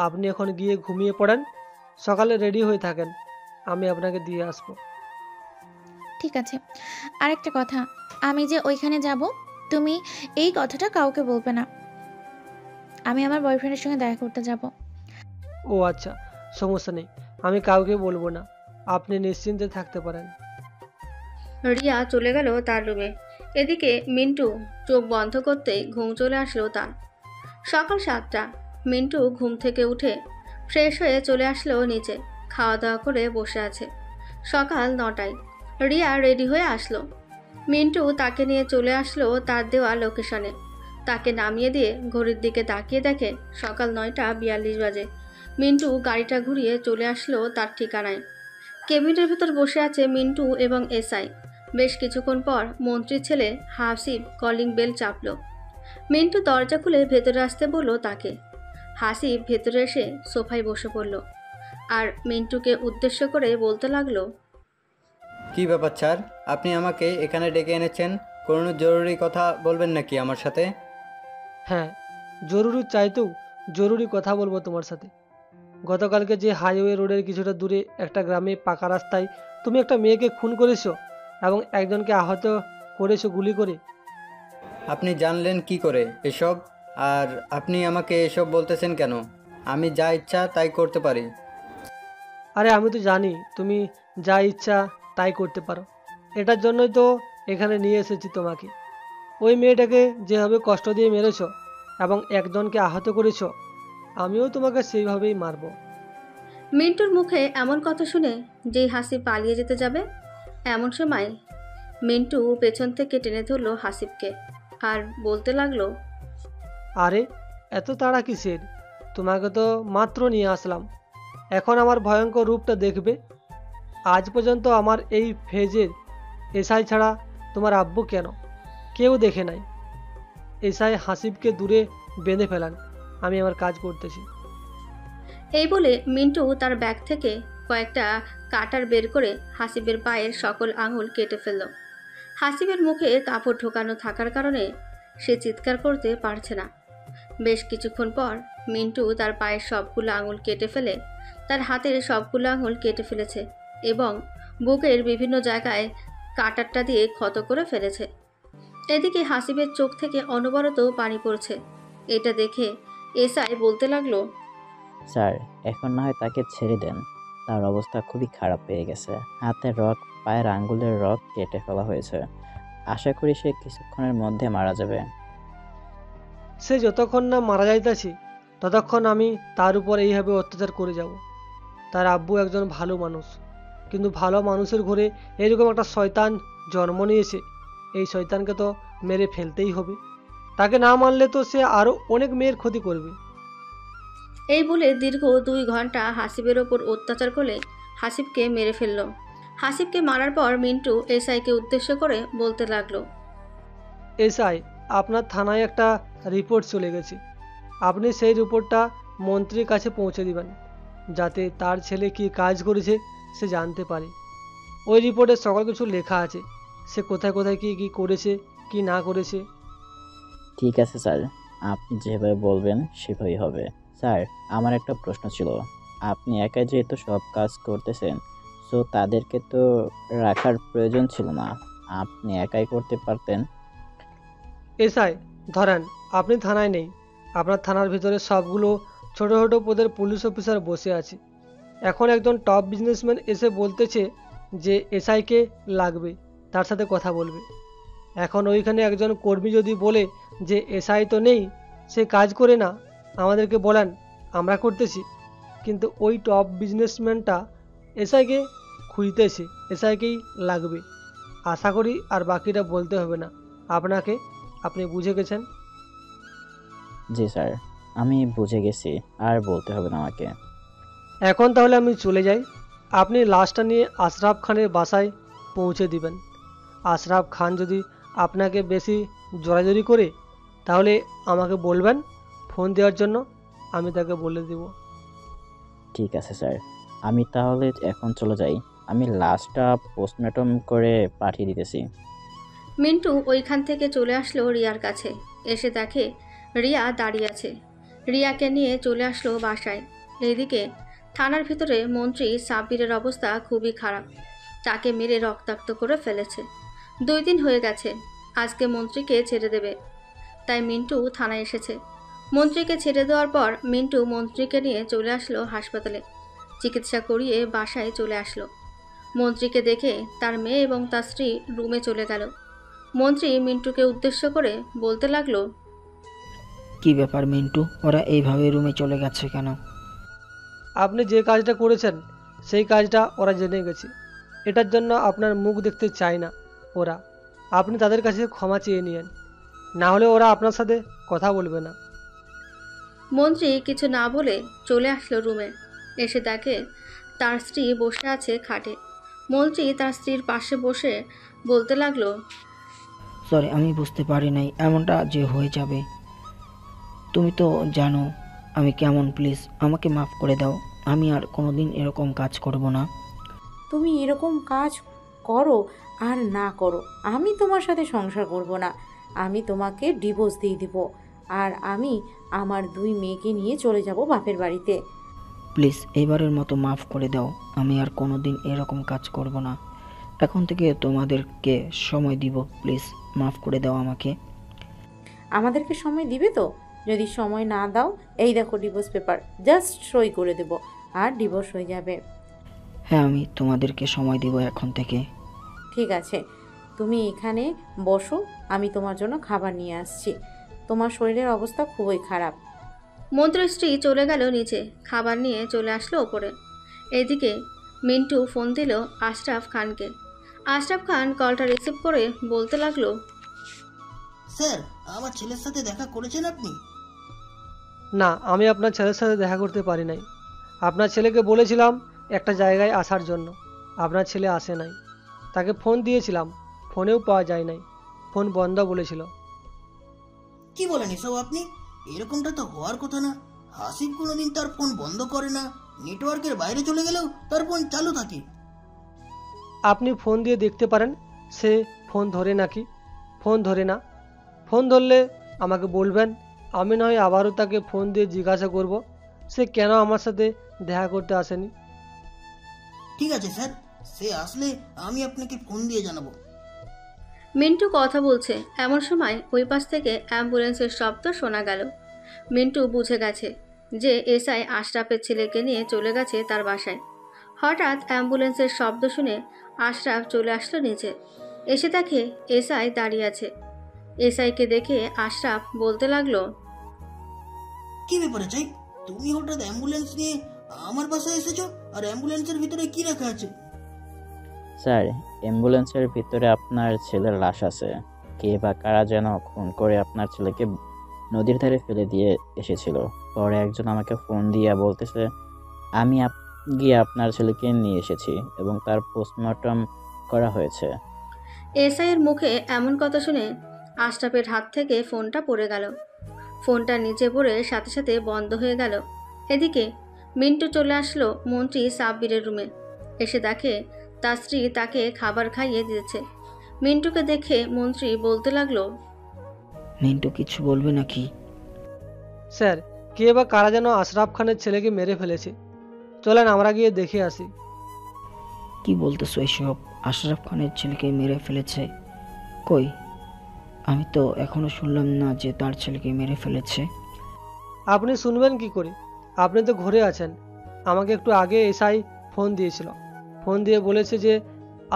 আপনি এখন গিয়ে ঘুমিয়ে পড়েন, সকালে রেডি হয়ে থাকেন, আমি আপনাকে দিয়ে আসবো। ঠিক আছে। আরেকটা কথা, আমি যে ওইখানে যাব, তুমি এই কথাটা কাউকে বলবে না। আমি আমার বয়ফ্রেন্ডের সঙ্গে দেখা করতে যাব। ও আচ্ছা, সমস্যা নেই, আমি কাউকে বলবো না। আপনি নিশ্চিন্তে থাকতে পারেন। রিয়া চলে গেল তার রুমে। এদিকে মিন্টু চোখ বন্ধ করতেই ঘুম চলে আসলো তার। সকাল 7টা। মিন্টু ঘুম থেকে উঠে ফ্রেশ হয়ে চলে আসলো নিচে। খাওয়া দাওয়া করে বসে আছে। সকাল 9টায় রিয়া রেডি হয়ে আসলো। মিন্টু তাকে নিয়ে চলে আসলো তার দেওয়া লোকেশনে। তাকে নামিয়ে দিয়ে ঘড়ির দিকে তাকিয়ে দেখে সকাল 9:42 বাজে। মিন্টু গাড়িটা ঘুরিয়ে চলে আসলো তার ঠিকানায়। কেবিনের ভেতর বসে আছে মিন্টু এবং এসআই। বেশ কিছুক্ষণ পর মন্ত্রীর ছেলে হাসিব কলিং বেল চাপল। মিন্টু দরজা খুলে ভেতরে আসতে বলল তাকে। হাসিব ভেতরে এসে সোফায় বসে পড়ল আর মিন্টুকে উদ্দেশ্য করে বলতে লাগলো, কি ব্যাপার স্যার, আপনি আমাকে এখানে ডেকে এনেছেন? কোনো জরুরি কথা বলবেন নাকি আমার সাথে? হ্যাঁ, জরুরি চাইতেও জরুরি কথা বলবো তোমার সাথে। গতকালকে যে হাইওয়ে রোডের কিছুটা দূরে একটা গ্রামে পাকা রাস্তায় তুমি একটা মেয়েকে খুন করেছো এবং একজনকে আহত করেছো গুলি করে। আপনি জানলেন কি করে এসব? আর আপনি আমাকে এসব বলতেছেন কেন? আমি যা ইচ্ছা তাই করতে পারি। আরে আমি তো জানি তুমি যা ইচ্ছা তাই করতে পারো। এটার জন্যই তো এখানে নিয়ে এসেছি তোমাকে। ওই মেয়েটাকে যেভাবে কষ্ট দিয়ে মেরেছো এবং একজনকে আহত করেছো, আমিও তোমাকে সেইভাবেই মারবো। মিন্টুর মুখে এমন কথা শুনে যেই হাসিব পালিয়ে যেতে যাবে, এমন সময় মিন্টু পেছন থেকে টেনে ধরলো হাসিবকে আর বলতে লাগলো, আরে এত তাড়া কিসের? তোমাকে তো মাত্র নিয়ে আসলাম, এখন আমার ভয়ঙ্কর রূপটা দেখবে। আজ পর্যন্ত আমার এই ফেজের এসআই ছাড়া তোমার আব্বু কেন কেউ দেখে নাই। এসআই হাসিবকে দূরে বেঁধে ফেলান, আমি আমার কাজ করতেছি। এই বলে মিন্টু তার ব্যাগ থেকে কয়েকটা কাটার বের করে হাসিবের পায়ের সকল আঙুল কেটে ফেলল। হাসিবের মুখে কাপড় ঢোকানো থাকার কারণে সে চিৎকার করতে পারছে না। বেশ কিছুক্ষণ পর মিন্টু তার পায়ের সবগুলো আঙুল কেটে ফেলে তার হাতের সবগুলো আঙুল কেটে ফেলেছে এবং বুকের বিভিন্ন জায়গায় কাটারটা দিয়ে ক্ষত করে ফেলেছে। এদিকে হাসিবের চোখ থেকে অনবরত পানি পড়ছে। এটা দেখে এসআই বলতে লাগলো, স্যার এখন না হয় তাকে ছেড়ে দেন, তার অবস্থা খুবই খারাপ হয়ে গেছে। হাতের রক, পায়ের আঙ্গুলের রক কেটে ফেলা হয়েছে। আশা করি সে কিছুক্ষণের মধ্যে মারা যাবে। সে যতক্ষণ না মারা যাইতেছে ততক্ষণ আমি তার উপর এইভাবে অত্যাচার করে যাব। তার আব্বু একজন ভালো মানুষ, কিন্তু ভালো মানুষের ঘরে এরকম একটা শয়তান জন্ম নিয়েছে। এই শয়তানকে তো মেরে ফেলতেই হবে। তাকে না মারলে তো সে আরও অনেক মেয়ের ক্ষতি করবে। এই বলে দীর্ঘ 2 ঘন্টা হাসিবের ওপর অত্যাচার করে হাসিবকে মেরে ফেলল। হাসিবকে মারার পর মিন্টু এসআইকে উদ্দেশ্য করে বলতে লাগলো, এসআই, আপনার থানায় একটা রিপোর্ট চলে গেছে। আপনি সেই রিপোর্টটা মন্ত্রীর কাছে পৌঁছে দিবেন, যাতে তার ছেলে কি কাজ করেছে সে জানতে পারে। ওই রিপোর্টে সকল কিছু লেখা আছে, সে কোথায় কোথায় কি কি করেছে কি না করেছে। ঠিক আছে স্যার, আপনি যেভাবে বলবেন সেভাবেই হবে। স্যার আমার একটা প্রশ্ন ছিল, আপনি একাই যেহেতু সব কাজ করতেছেন, সো তাদেরকে তো রাখার প্রয়োজন ছিল না, আপনি একাই করতে পারতেন। এসআই ধরেন আপনি থানায় নেই, আপনার থানার ভিতরে সবগুলো ছোট ছোট পদের পুলিশ অফিসার বসে আছে। এখন একজন টপ বিজনেসম্যান এসে বলতেছে যে এসআইকে লাগবে, তার সাথে কথা বলবে। এখন ওইখানে একজন কর্মী যদি বলে যে এসআই তো নেই, সে কাজ করে না, আমাদেরকে বলেন আমরা করতেছি, কিন্তু ওই টপ বিজনেসম্যানটা এসআইকে খুঁজতেছে, এসআইকেই লাগবে। আশা করি আর বাকিটা বলতে হবে না আপনাকে, আপনি বুঝে গেছেন। জি স্যার, আমি বুঝে গেছি, আর বলতে হবে না আমাকে। এখন তাহলে আমি চলে যাই। আপনি লাশটা নিয়ে আশরাফ খানের বাসায় পৌঁছে দিবেন। আশরাফ খান যদি আপনাকে বেশি জোরাজোরি করে তাহলে আমাকে বলবেন ফোন দেওয়ার জন্য, আমি তাকে বলে দেব। ঠিক আছে স্যার, আমি তাহলে এখন চলে যাই। আমি লাস্টটা পোস্টমর্টম করে পাঠিয়ে দিতেছি। মিন্টু ওইখান থেকে চলে আসলো রিয়ার কাছে। এসে দেখে রিয়া দাঁড়িয়ে আছে। রিয়াকে নিয়ে চলে আসলো বাসায়। এইদিকে থানার ভিতরে মন্ত্রী সাব্বিরের অবস্থা খুবই খারাপ। তাকে মেরে রক্তাক্ত করে ফেলেছে। 2 দিন হয়ে গেছে, আজকে মন্ত্রীকে ছেড়ে দেবে, তাই মিন্টু থানায় এসেছে। মন্ত্রীকে ছেড়ে দেওয়ার পর মিন্টু মন্ত্রীকে নিয়ে চলে আসলো হাসপাতালে। চিকিৎসা করিয়ে বাসায় চলে আসলো। মন্ত্রীকে দেখে তার মেয়ে এবং তার স্ত্রী রুমে চলে গেল। মন্ত্রী মিন্টুকে উদ্দেশ্য করে বলতে লাগলো, কি ব্যাপার মিন্টু, ওরা এইভাবে রুমে চলে গেছে কেন? আপনি যে কাজটা করেছেন সেই কাজটা ওরা জেনে গেছে। এটার জন্য আপনার মুখ দেখতে চায় না ওরা। আপনি তাদের কাছে ক্ষমা চেয়ে নিয়েন। না হলে ওরা আপনার সাথে কথা বলবে না। মন্ত্রী কিছু না বলে চলে আসলো রুমে। এসে দেখে তার স্ত্রী বসে আছে খাটে। মন্ত্রী তার স্ত্রীর পাশে বসে বলতে লাগলো, সরি, আমি বুঝতে পারি নাই এমনটা যে হয়ে যাবে। তুমি তো জানো আমি কেমন, প্লিজ আমাকে মাফ করে দাও। আমি আর কোনোদিন এরকম কাজ করব না। তুমি এরকম কাজ করো আর না করো, আমি তোমার সাথে সংসার করব না। আমি তোমাকে ডিভোর্স দিয়ে দিব, আর আমি আমার 2 মেয়েকে নিয়ে চলে যাব বাপের বাড়িতে। প্লিজ এবারের মতো মাফ করে দাও। আমি আর কোনোদিন এরকম কাজ করব না। এখন থেকে তোমাদেরকে সময় দিব, প্লিজ মাফ করে দাও আমাকে। আমাদেরকে সময় দিবে তো? যদি সময় না দাও, এই দেখো ডিভোর্স পেপার, জাস্ট সই করে দেব আর ডিভোর্স হয়ে যাবে। হ্যাঁ, আমি তোমাদেরকে সময় দিব এখন থেকে। ঠিক আছে, তুমি এখানে বসো, আমি তোমার জন্য খাবার নিয়ে আসছি। তোমার শরীরের অবস্থা খুবই খারাপ। মন্ত্রীর স্ত্রী চলে গেল নিচে, খাবার নিয়ে চলে আসলো ওপরে। এদিকে মিন্টু ফোন দিল আশরাফ খানকে। আশরাফ খান কলটা রিসিভ করে বলতে লাগলো, স্যার, আমার ছেলের সাথে দেখা করেছেন আপনি? না, আমি আপনার ছেলের সাথে দেখা করতে পারি নাই। আপনার ছেলেকে বলেছিলাম একটা জায়গায় আসার জন্য, আপনার ছেলে আসে নাই। তাকে ফোন দিয়েছিলাম, ফোনেও পাওয়া যায় নাই, ফোন বন্ধ বলেছিল। কি বলেন এসব আপনি? এরকমটা তো হওয়ার কথা না। হাসিব কোনোদিন তার ফোন বন্ধ করে না, নেটওয়ার্কের বাইরে চলে গেলেও তার ফোন চালু থাকে। আপনি ফোন দিয়ে দেখতে পারেন সে ফোন ধরে নাকি। ফোন ধরে না, ফোন ধরলে আমাকে বলবেন, আমি নয় আবারও তাকে ফোন দিয়ে জিজ্ঞাসা করব সে কেন আমার সাথে দেখা করতে আসেনি। ঠিক আছে স্যার, সে আসলে আমি আপনাকে ফোন দিয়ে জানাবো। মিন্টু কথা বলছে, এমন সময় ওই পাশ থেকে অ্যাম্বুলেন্সের শব্দ শোনা গেল। মিন্টু বুঝে গেছে যে এসআই আশরাফের ছেলেকে নিয়ে চলে গেছে তার বাসায়। হঠাৎ অ্যাম্বুলেন্সের শব্দ শুনে আশরাফ চলে আসলো নিচে। এসে দেখে এসআই দাঁড়িয়ে আছে। এসআইকে দেখে আশরাফ বলতে লাগলো, কি ব্যাপারে চাই? তুমি হঠাৎ অ্যাম্বুলেন্স নিয়ে আমার বাসায় এসেছো? আর অ্যাম্বুলেন্সের ভিতরে কি রাখা আছে? স্যার, অ্যাম্বুলেন্সের ভিতরে আপনার ছেলের লাশ আছে। কে বা কারা যেন খুন করে আপনার ছেলেকে নদীর ধারে ফেলে দিয়ে এসেছিল। পরে একজন আমাকে ফোন দিয়ে বলতেছে আমি গিয়ে আপনার ছেলেকে নিয়ে এসেছি এবং তার পোস্টমর্টম করা হয়েছে। এসআইয়ের মুখে এমন কথা শুনে আশরাফের হাত থেকে ফোনটা পড়ে গেল। ফোনটা নিচে পড়ে সাথে সাথে বন্ধ হয়ে গেল। এদিকে মিন্টু চলে আসলো মন্ত্রী সাব্বিরের রুমে। এসে দেখে তার স্ত্রী তাকে খাবার খাইয়ে দিয়েছে। মিন্টুকে দেখে মন্ত্রী বলতে লাগলো, মিন্টু কিছু বলবে নাকি? স্যার, কে বা কারা যেন আশরাফ খানের ছেলেকে মেরে ফেলেছে। চলেন আমরা গিয়ে দেখে আসি। কি বলতেছো এসব? আশরাফ খানের ছেলেকে মেরে ফেলেছে? কই, আমি তো এখনো শুনলাম না যে তার ছেলেকে মেরে ফেলেছে। আপনি শুনবেন কি করে? আপনি তো ঘরে আছেন। আমাকে একটু আগে এসআই ফোন দিয়েছিল, ফোন দিয়ে বলেছে যে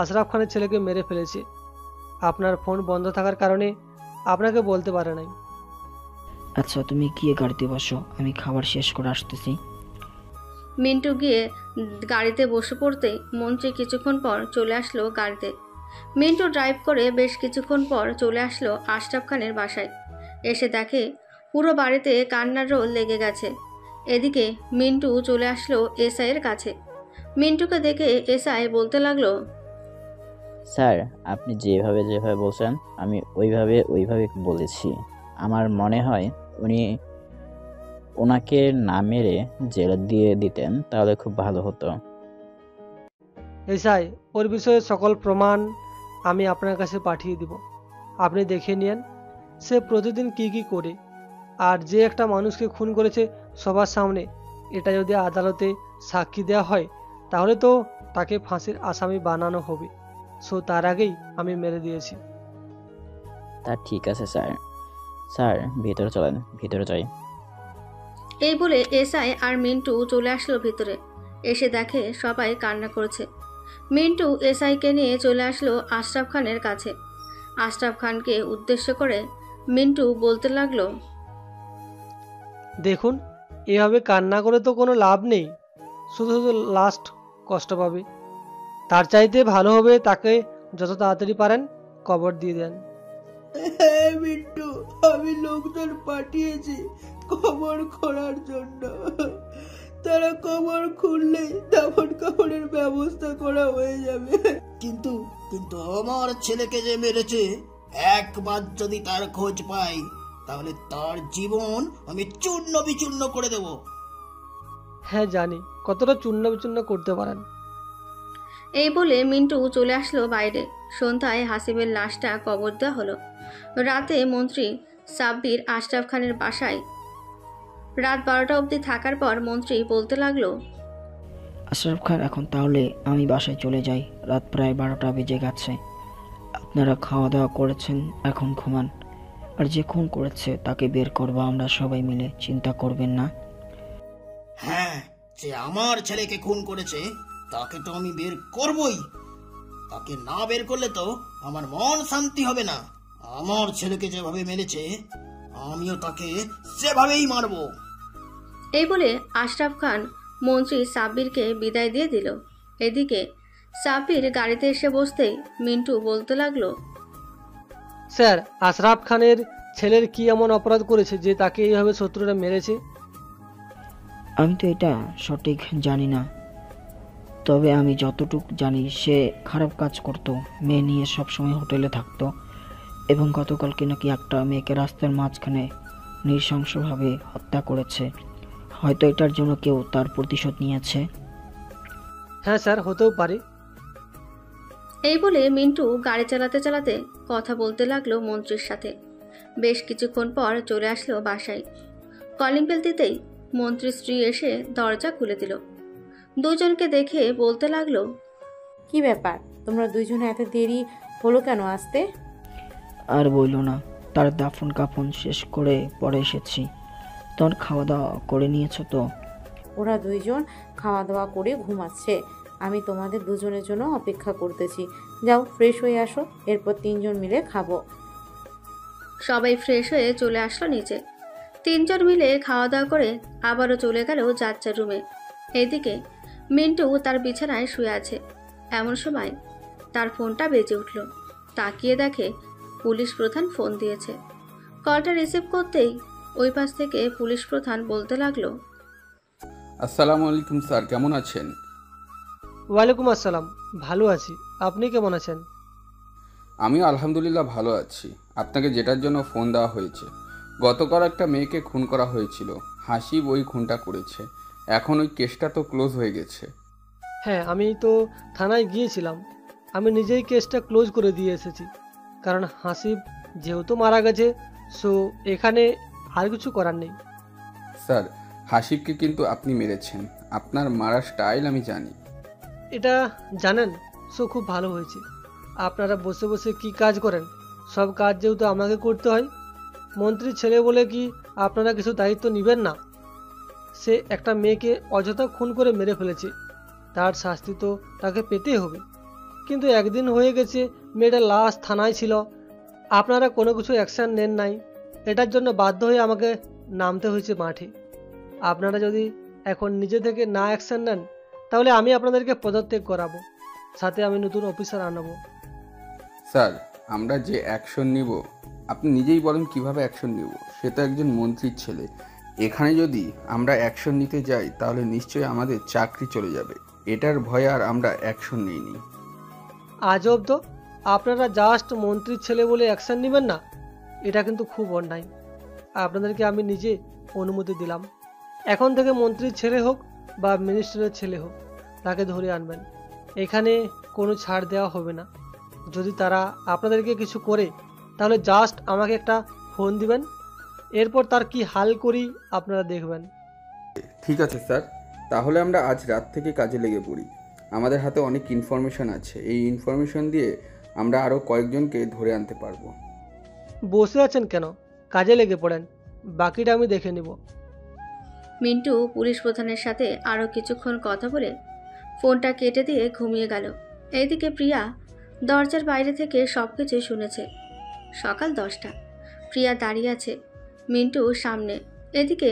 আশরাফ খানের ছেলেকে মেরে ফেলেছে। আপনার ফোন বন্ধ থাকার কারণে আপনাকে বলতে পারে নাই। আচ্ছা, তুমি গিয়ে গাড়িতে বসো, আমি খাবার শেষ করে আসতেছি। মিন্টু গিয়ে গাড়িতে বসে পড়তেই মন্ত্রী কিছুক্ষণ পর চলে আসলো গাড়িতে। মিন্টু ড্রাইভ করে বেশ কিছুক্ষণ পর চলে আসলো আশরাফ খানের বাসায়। এসে দেখে পুরো বাড়িতে কান্নার রোল লেগে গেছে। এদিকে মিন্টু চলে আসলো এসআইয়ের কাছে। মিন্টুকে দেখে এসআই বলতে লাগলো, স্যার, আপনি যেভাবে যেভাবে বলছেন আমি ওইভাবে বলেছি। আমার মনে হয় ওনাকে না মেরে জেলে দিয়ে দিতেন তাহলে খুব ভালো হতো। এসআই, ওর বিষয়ে সকল প্রমাণ আমি আপনার কাছে পাঠিয়ে দিব, আপনি দেখে নিন সে প্রতিদিন কি কি করে। আর যে একটা মানুষকে খুন করেছে সবার সামনে, এটা যদি আদালতে সাক্ষী দেওয়া হয় তাহলে তো তাকে ফাঁসির আসামি বানানো হবে। সো তার আগেই আমি মেরে দিয়েছি। তা ঠিক আছে স্যার। স্যার, ভিতরে চলেন, ভিতরে যাই। এই বলে এসআই আর মিন্টু চলে আসলো ভিতরে। এসে দেখে সবাই কান্না করছে। মিন্টু এসআইকে নিয়ে চলে আসলো আশরাফ খানের কাছে। আশরাফ খানকে উদ্দেশ্য করে মিন্টু বলতে লাগলো, দেখুন, এভাবে কান্না করে তো কোনো লাভ নেই, শুধু শুধু লাস্ট কষ্ট পাবে। তার চাইতে ভালো হবে তাকে যত তাড়াতাড়ি পারেন কবর দিয়ে দেন। হ্যাঁ মিন্টু, আমি লোকজন পাঠিয়েছি কবর খোঁড়ার জন্য। তারা কবর খুললেই দাফন কাপড়ের ব্যবস্থা করা হয়ে যাবে। কিন্তু কিন্তু আমার ছেলেকে যে মেরেছে, একবার যদি তার খোঁজ পাই তাহলে তার জীবন আমি চূর্ণ বিচূর্ণ করে দেব। হ্যাঁ জানি কতটা চূর্ণ বিচূর্ণ করতে পারেন। এই বলে মিন্টু চলে আসলো বাইরে। সন্ধ্যায় হাসিবের লাশটা কবর দেওয়া হলো। রাতে মন্ত্রী সাব্বির আশরাফ খানের বাসায় রাত 12টা অবধি থাকার পর মন্ত্রী বলতে লাগলো, আশরাফ খান, এখন তাহলে আমি বাসায় চলে যাই। রাত প্রায় 12টা বেজে গেছে। আপনারা খাওয়া দাওয়া করেছেন, এখন ঘুমান। আর যে খুন করেছে তাকে বের করবো আমরা সবাই মিলে, চিন্তা করবেন না। হ্যাঁ, যে আমার ছেলেকে খুন করেছে তাকে তো আমি বের করবই। তাকে না বের করলে তো আমার মন শান্তি হবে না। আমার ছেলেকে যেভাবে মেরেছে আমিও তাকে সেভাবেই মারবো। এই বলে আশরাফ খান মন্ত্রী সাব্বিরকে বিদায় দিয়ে দিল। এদিকে সাব্বির গাড়িতে এসে বসতেই মিন্টু বলতে লাগলো, স্যার, আশরাফ খানের ছেলের কি এমন অপরাধ করেছে যে তাকে এইভাবে শত্রুরা মেরেছে? আমি তো এটা সঠিক জানি না, তবে আমি যতটুকু জানি সে খারাপ কাজ করত, মেয়ে নিয়ে সবসময় হোটেলে থাকতো এবং গতকালকে নাকি একটা মেয়েকে রাস্তার মাঝখানে নৃশংসভাবে হত্যা করেছে। হয়তো এটার জন্য কেউ তার প্রতিশোধ নিয়েছে। হ্যাঁ স্যার, হতেও পারে। এই বলে মিন্টু গাড়ি চালাতে চালাতে কথা বলতে লাগলো মন্ত্রীর সাথে। বেশ কিছুক্ষণ পর চলে আসলো বাসায়। কলিং বেল দিতেই মন্ত্রীর স্ত্রী এসে দরজা খুলে দিল। দুজনকে দেখে বলতে লাগলো, কি ব্যাপার, তোমরা দুইজনে এত দেরি হলো কেন আসতে? আর বইলো না, তার দাফন কাফন শেষ করে পরে এসেছি। তোর খাওয়া দাওয়া করে নিয়েছো তো? ওরা দুইজন খাওয়া দাওয়া করে ঘুমাচ্ছে। আমি তোমাদের দুজনের জন্য অপেক্ষা করতেছি। যাও ফ্রেশ হয়ে আসো, এরপর তিনজন মিলে খাবো। সবাই ফ্রেশ হয়ে চলে আসলো নিচে। তিনজন মিলে খাওয়া দাওয়া করে আবারও চলে গেল যার যার রুমে। এদিকে মিন্টু তার বিছানায় শুয়ে আছে। এমন সময় তার ফোনটা বেজে উঠল। তাকিয়ে দেখে পুলিশ প্রধান ফোন দিয়েছে। কলটা রিসিভ করতেই ওই পাশ থেকে পুলিশ প্রধান বলতে লাগলো, আসসালামু আলাইকুম স্যার, কেমন আছেন? ওয়ালাইকুম আসসালাম, ভালো আছি। আপনি কেমন আছেন? আমিও আলহামদুলিল্লাহ ভালো আছি। আপনাকে যেটার জন্য ফোন দেওয়া হয়েছে, গতকাল একটা মেয়েকে খুন করা হয়েছিল। হাসিব ওই খুনটা করেছে। এখন ওই কেসটা তো ক্লোজ হয়ে গেছে। হ্যাঁ, আমি তো থানায় গিয়েছিলাম। আমি নিজেই কেসটা ক্লোজ করে দিয়ে এসেছি, কারণ হাসিব যেহেতু মারা গেছে, সো এখানে আর কিছু করার নেই। স্যার, হাসিবকে কিন্তু আপনি মেরেছেন। আপনার মারার স্টাইল আমি জানি। এটা জানেন, সো খুব ভালো হয়েছে। আপনারা বসে বসে কি কাজ করেন? সব কাজ যেহেতু আমাকে করতে হয়। মন্ত্রীর ছেলে বলে কি আপনারা কিছু দায়িত্ব নেবেন না? সে একটা মেয়েকে অযথা খুন করে মেরে ফেলেছে, তার শাস্তি তো তাকে পেতেই হবে। কিন্তু একদিন হয়ে গেছে মেয়েটার লাশ থানায় ছিল, আপনারা কোনো কিছু অ্যাকশান নেন নাই। এটার জন্য বাধ্য হয়ে আমাকে নামতে হয়েছে মাঠে। আপনারা যদি এখন নিজে থেকে না অ্যাকশান নেন তাহলে আমি আপনাদেরকে পদত্যাগ করাবো, সাথে আমি নতুন অফিসার আনাবো। স্যার, আমরা যে অ্যাকশন নিব, আপনি নিজেই বলেন কিভাবে অ্যাকশন নিব। সে তো একজন মন্ত্রীর ছেলে। এখানে যদি আমরা অ্যাকশন নিতে যাই তাহলে নিশ্চয়ই আমাদের চাকরি চলে যাবে। এটার ভয়ে আর আমরা অ্যাকশন নিইনি। আজব তো, আপনারা জাস্ট মন্ত্রীর ছেলে বলে অ্যাকশন নেবেন না? এটা কিন্তু খুব অন্যায়। আপনাদেরকে আমি নিজে অনুমতি দিলাম, এখন থেকে মন্ত্রীর ছেলে হোক বা মিনিস্টারের ছেলে হোক, তাকে ধরে আনবেন। এখানে কোনো ছাড় দেওয়া হবে না। যদি তারা আপনাদেরকে কিছু করে তাহলে জাস্ট আমাকে একটা ফোন দিবেন, এরপর তার কি হাল করি আপনারা দেখবেন। ঠিক আছে স্যার, তাহলে আমরা আজ রাত থেকে কাজে লেগে পড়ি। আমাদের হাতে অনেক ইনফরমেশন আছে। এই ইনফরমেশন দিয়ে আমরা আরও কয়েকজনকে ধরে আনতে পারবো। বসে আছেন কেন? কাজে লেগে পড়েন, বাকিটা আমি দেখে নিব। মিন্টু পুলিশ প্রধানের সাথে আরও কিছুক্ষণ কথা বলে ফোনটা কেটে দিয়ে ঘুমিয়ে গেল। এইদিকে প্রিয়া দরজার বাইরে থেকে সব কিছু শুনেছে। সকাল 10টা, প্রিয়া দাঁড়িয়ে আছে মিন্টুর সামনে। এদিকে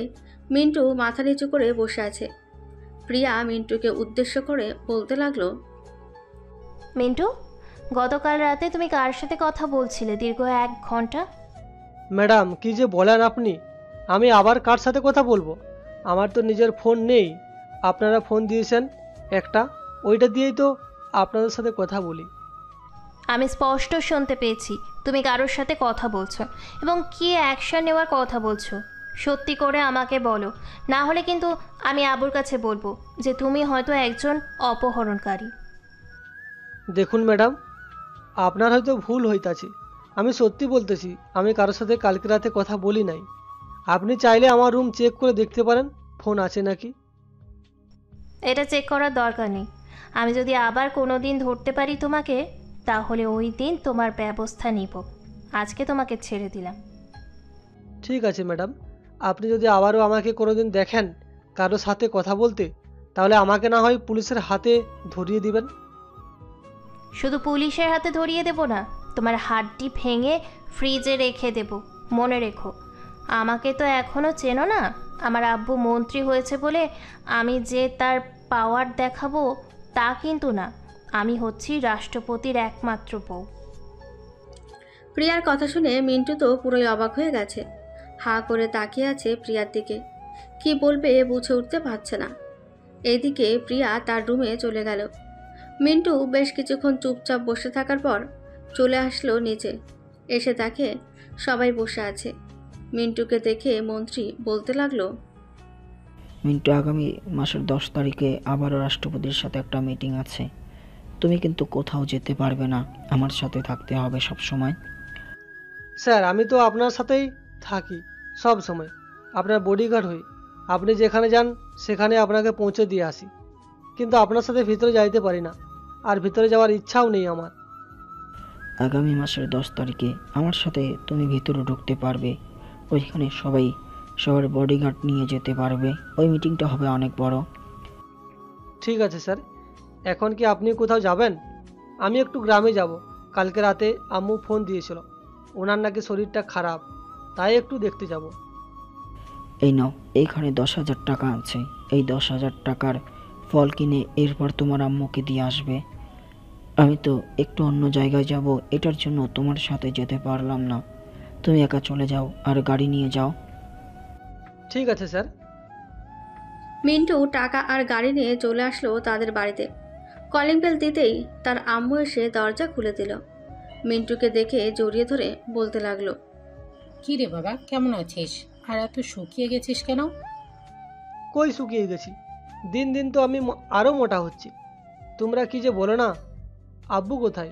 মিন্টু মাথা নিচু করে বসে আছে। প্রিয়া মিন্টুকে উদ্দেশ্য করে বলতে লাগলো, মিন্টু, গতকাল রাতে তুমি কার সাথে কথা বলছিলে দীর্ঘ 1 ঘন্টা? ম্যাডাম কি যে বলেন আপনি, আমি আবার কার সাথে কথা বলবো? আমার তো নিজের ফোন নেই, আপনারা ফোন দিয়েছেন একটা, ওইটা দিয়েই তো আপনাদের সাথে কথা বলি। আমি স্পষ্ট শুনতে পেয়েছি তুমি কারোর সাথে কথা বলছো এবং কি অ্যাকশন নেওয়ার কথা বলছো। সত্যি করে আমাকে বলো, না হলে কিন্তু আমি আবুর কাছে বলবো যে তুমি হয়তো একজন অপহরণকারী। দেখুন ম্যাডাম, আপনার হয়তো ভুল হইতাছে, আমি সত্যি বলতেছি আমি কারোর সাথে কালকে রাতে কথা বলি নাই। আপনি চাইলে আমার রুম চেক করে দেখতে পারেন ফোন আছে নাকি। এটা চেক করার দরকার নেই। আমি যদি আবার কোনো দিন ধরতে পারি তোমাকে, তাহলে ওই দিন তোমার ব্যবস্থা নিব। আজকে তোমাকে ছেড়ে দিলাম। ঠিক আছে ম্যাডাম, আপনি যদি আবারও আমাকে কোনোদিন দেখেন কারোর সাথে কথা বলতে, তাহলে আমাকে না হয় পুলিশের হাতে ধরিয়ে দিবেন। শুধু পুলিশের হাতে ধরিয়ে দেব না, তোমার হাড্ডি ভেঙে ফ্রিজে রেখে দেব। মনে রেখো, আমাকে তো এখনও চেনো না। আমার আব্বু মন্ত্রী হয়েছে বলে আমি যে তার পাওয়ার দেখাবো তা কিন্তু না। আমি হচ্ছি রাষ্ট্রপতির একমাত্র বউ। প্রিয়ার কথা শুনে মিন্টু তো পুরোই অবাক হয়ে গেছে। হাঁ করে তাকিয়ে আছে প্রিয়ার দিকে, কি বলবে বুঝে উঠতে পারছে না। এইদিকে প্রিয়া তার রুমে চলে গেল। মিন্টু বেশ কিছুক্ষণ চুপচাপ বসে থাকার পর চলে আসলো নিচে। এসে দেখে সবাই বসে আছে। মিন্টুকে দেখে মন্ত্রী বলতে লাগলো, মিন্টু, আগামী মাসের 10 তারিখে আবারও রাষ্ট্রপতির সাথে একটা মিটিং আছে। তুমি কিন্তু কোথাও যেতে পারবে না, আমার সাথে থাকতে হবে সব সময়। স্যার আমি তো আপনার সাথেই থাকি সব সময়, আপনার বডিগার্ড হই। আপনি যেখানে যান সেখানে আপনাকে পৌঁছে দিয়ে আসি, কিন্তু আপনার সাথে ভিতরে যাইতে পারি না, আর ভিতরে যাওয়ার ইচ্ছাও নেই আমার। আগামী মাসের 10 তারিখে আমার সাথে তুমি ভিতরে ঢুকতে পারবে। ওইখানে সবাই সবার বডিগার্ড নিয়ে যেতে পারবে। ওই মিটিংটা হবে অনেক বড়। ঠিক আছে স্যার, এখন কি আপনি কোথাও যাবেন? আমি একটু গ্রামে যাব। কালকে রাতে আম্মু ফোন দিয়েছিল, ওনার নাকি শরীরটা খারাপ, তাই একটু দেখতে যাব। এই নাও, এইখানে 10,000 টাকা আছে। এই 10,000 টাকার ফল কিনে এরপর তোমার আম্মুকে দিয়ে আসবে। আমি তো একটু অন্য জায়গায় যাব, এটার জন্য তোমার সাথে যেতে পারলাম না। তুমি একা চলে যাও আর গাড়ি নিয়ে যাও। ঠিক আছে স্যার। মিন্টু টাকা আর গাড়ি নিয়ে চলে আসলো তাদের বাড়িতে। কলিং বেল দিতেই তার আম্মু এসে দরজা খুলে দিল। মিন্টুকে দেখে জড়িয়ে ধরে বলতে লাগলো, কি রে বাবা, কেমন আছিস? আর এত শুকিয়ে গেছিস কেন? কই শুকিয়ে গেছি, দিন দিন তো আমি আরও মোটা হচ্ছি। তোমরা কি যে বলো না। আব্বু কোথায়?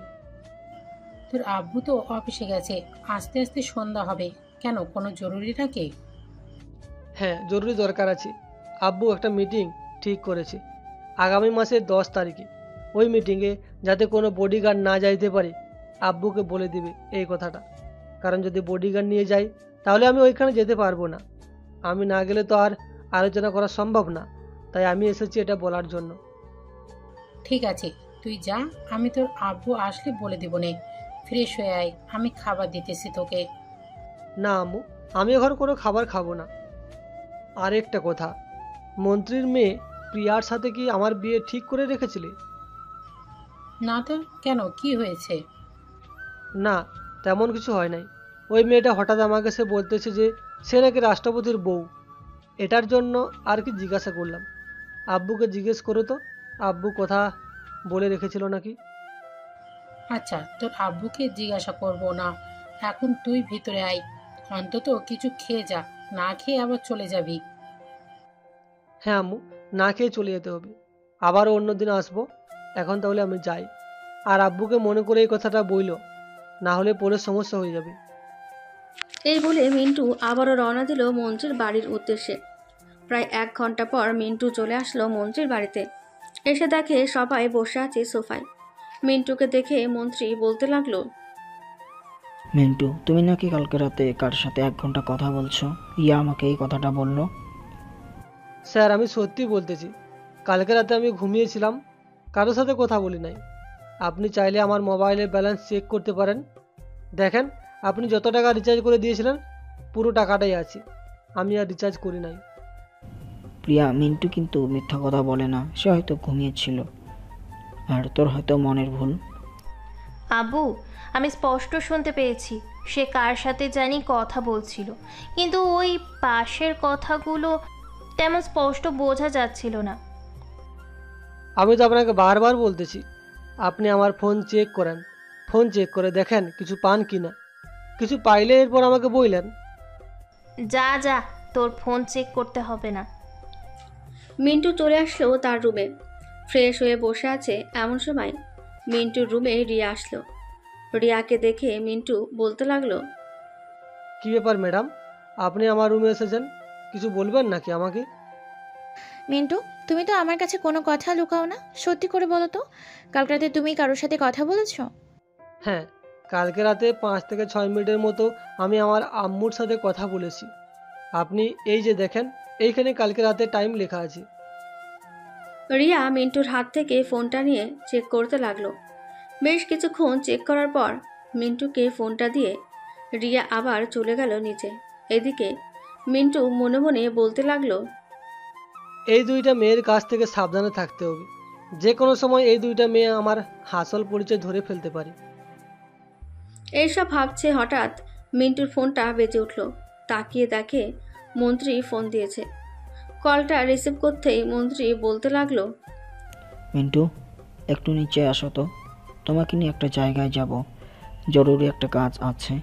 তোর আব্বু তো অফিসে গেছে, আস্তে আস্তে সন্ধ্যা হবে। কেন, কোনো জরুরি নাকি? হ্যাঁ, জরুরি দরকার আছে। আব্বু একটা মিটিং ঠিক করেছে আগামী মাসের 10 তারিখে। ওই মিটিংয়ে যাতে কোনো বডিগার্ড না যাইতে পারে, আব্বুকে বলে দিবে এই কথাটা। কারণ যদি বডিগার্ড নিয়ে যাই তাহলে আমি ওইখানে যেতে পারবো না। আমি না গেলে তো আর আলোচনা করা সম্ভব না, তাই আমি এসেছি এটা বলার জন্য। ঠিক আছে, তুই যা, আমি তোর আব্বু আসলে বলে দিব নে। ফ্রেশ হয়ে আয়, আমি খাবার দিতেছি তোকে। না আম্মু, আমি এখন কোনো খাবার খাবো না। আর একটা কথা, মন্ত্রীর মেয়ে প্রিয়ার সাথে কি আমার বিয়ে ঠিক করে রেখেছিলে? না তো, কেন, কি হয়েছে? না, তেমন কিছু হয় নাই। ওই মেয়েটা হঠাৎ আমাকে সে বলতেছে যে সে নাকি রাষ্ট্রপতির বউ। এটার জন্য আর কি জিজ্ঞাসা করলাম। আব্বুকে জিজ্ঞেস করো তো, আব্বু কথা বলে রেখেছিল নাকি। আচ্ছা, তোর আব্বুকে জিজ্ঞাসা করব না, এখন তুই ভিতরে আয়। অন্তত কিছু খেয়ে যা, না খেয়ে আবার চলে যাবি। হ্যাঁ আম্মু, না খেয়ে চলে যেতে হবে, আবারও অন্যদিন আসবো। এখন তাহলে আমি যাই। আর আব্বুকে মনে করে এই কথাটা বইলো, না হলে পরে সমস্যা হয়ে যাবে। এই বলে মিন্টু আবারও রওনা দিল মন্ত্রীর বাড়ির উদ্দেশ্যে। প্রায় 1 ঘন্টা পর মিন্টু চলে আসলো মন্ত্রীর বাড়িতে। এসে দেখে সবাই বসে আছে সোফায়। মিন্টুকে দেখে মন্ত্রী বলতে লাগলো, মিন্টু, তুমি নাকি কালকে রাতে কার সাথে 1 ঘন্টা কথা বলছো? ইয়া আমাকে এই কথাটা বললো। স্যার আমি সত্যি বলতেছি, কালকে রাতে আমি ঘুমিয়েছিলাম, কারোর সাথে কথা বলি নাই। আপনি চাইলে আমার মোবাইলের ব্যালেন্স চেক করতে পারেন। দেখেন, আপনি যত টাকা রিচার্জ করে দিয়েছিলেন পুরো টাকাটাই আছে, আমি আর রিচার্জ করি নাই। প্রিয়া, মিন্টু কিন্তু মিথ্যা কথা বলে না, সে হয়তো ঘুমিয়েছিল আর তোর হয়তো মনের ভুল। আবু, আমি স্পষ্ট শুনতে পেয়েছি সে কার সাথে জানি কথা বলছিল, কিন্তু ওই পাশের কথাগুলো তেমন স্পষ্ট বোঝা যাচ্ছিল না। আমি তো আপনাকে বারবার বলতেছি আপনি আমার ফোন চেক করেন, ফোন চেক করে দেখেন কিছু পান কি না। কিছু পাইলে এরপর আমাকে বললেন। যা যা, তোর ফোন চেক করতে হবে না। মিন্টু চলে আসলো তার রুমে। ফ্রেশ হয়ে বসে আছে এমন সময় মিন্টুর রুমে রিয়া আসলো। রিয়াকে দেখে মিন্টু বলতে লাগলো, কি ব্যাপার ম্যাডাম, আপনি আমার রুমে এসেছেন, কিছু বলবেন নাকি আমাকে? মিন্টু, তুমি তো আমার কাছে কোনো কথা লুকাও না, সত্যি করে বলো তো, কাল রাতে তুমি কারোর সাথে কথা বলেছো? হ্যাঁ, কালকে রাতে 5 থেকে 6 মিনিটের মতো আমি আমার আম্মুর সাথে কথা বলেছি। আপনি এই যে দেখেন, এইখানে কালকে রাতে টাইম লেখা আছে। রিয়া মিন্টুর হাত থেকে ফোনটা নিয়ে চেক করতে লাগলো। বেশ কিছুক্ষণ চেক করার পর মিন্টুকে ফোনটা দিয়ে রিয়া আবার চলে গেল নিচে। এদিকে মিন্টু মনে মনে বলতে লাগলো, এই দুইটা মেয়ের কাছ থেকে সাবধানে থাকতে হবে, যে কোনো সময় এই দুইটা মেয়ে আমার আসল পরিচয় ধরে ফেলতে পারে। এইসব ভাবছে হঠাৎ মিন্টুর ফোনটা বেজে উঠল। তাকিয়ে দেখে মন্ত্রী ফোন দিয়েছে। কলটা রিসিভ করতেই মন্ত্রী বলতে লাগলো, মিন্টু, একটু নিচে আসো তো, তোমাকে নিয়ে একটা জায়গায় যাব, জরুরি একটা কাজ আছে।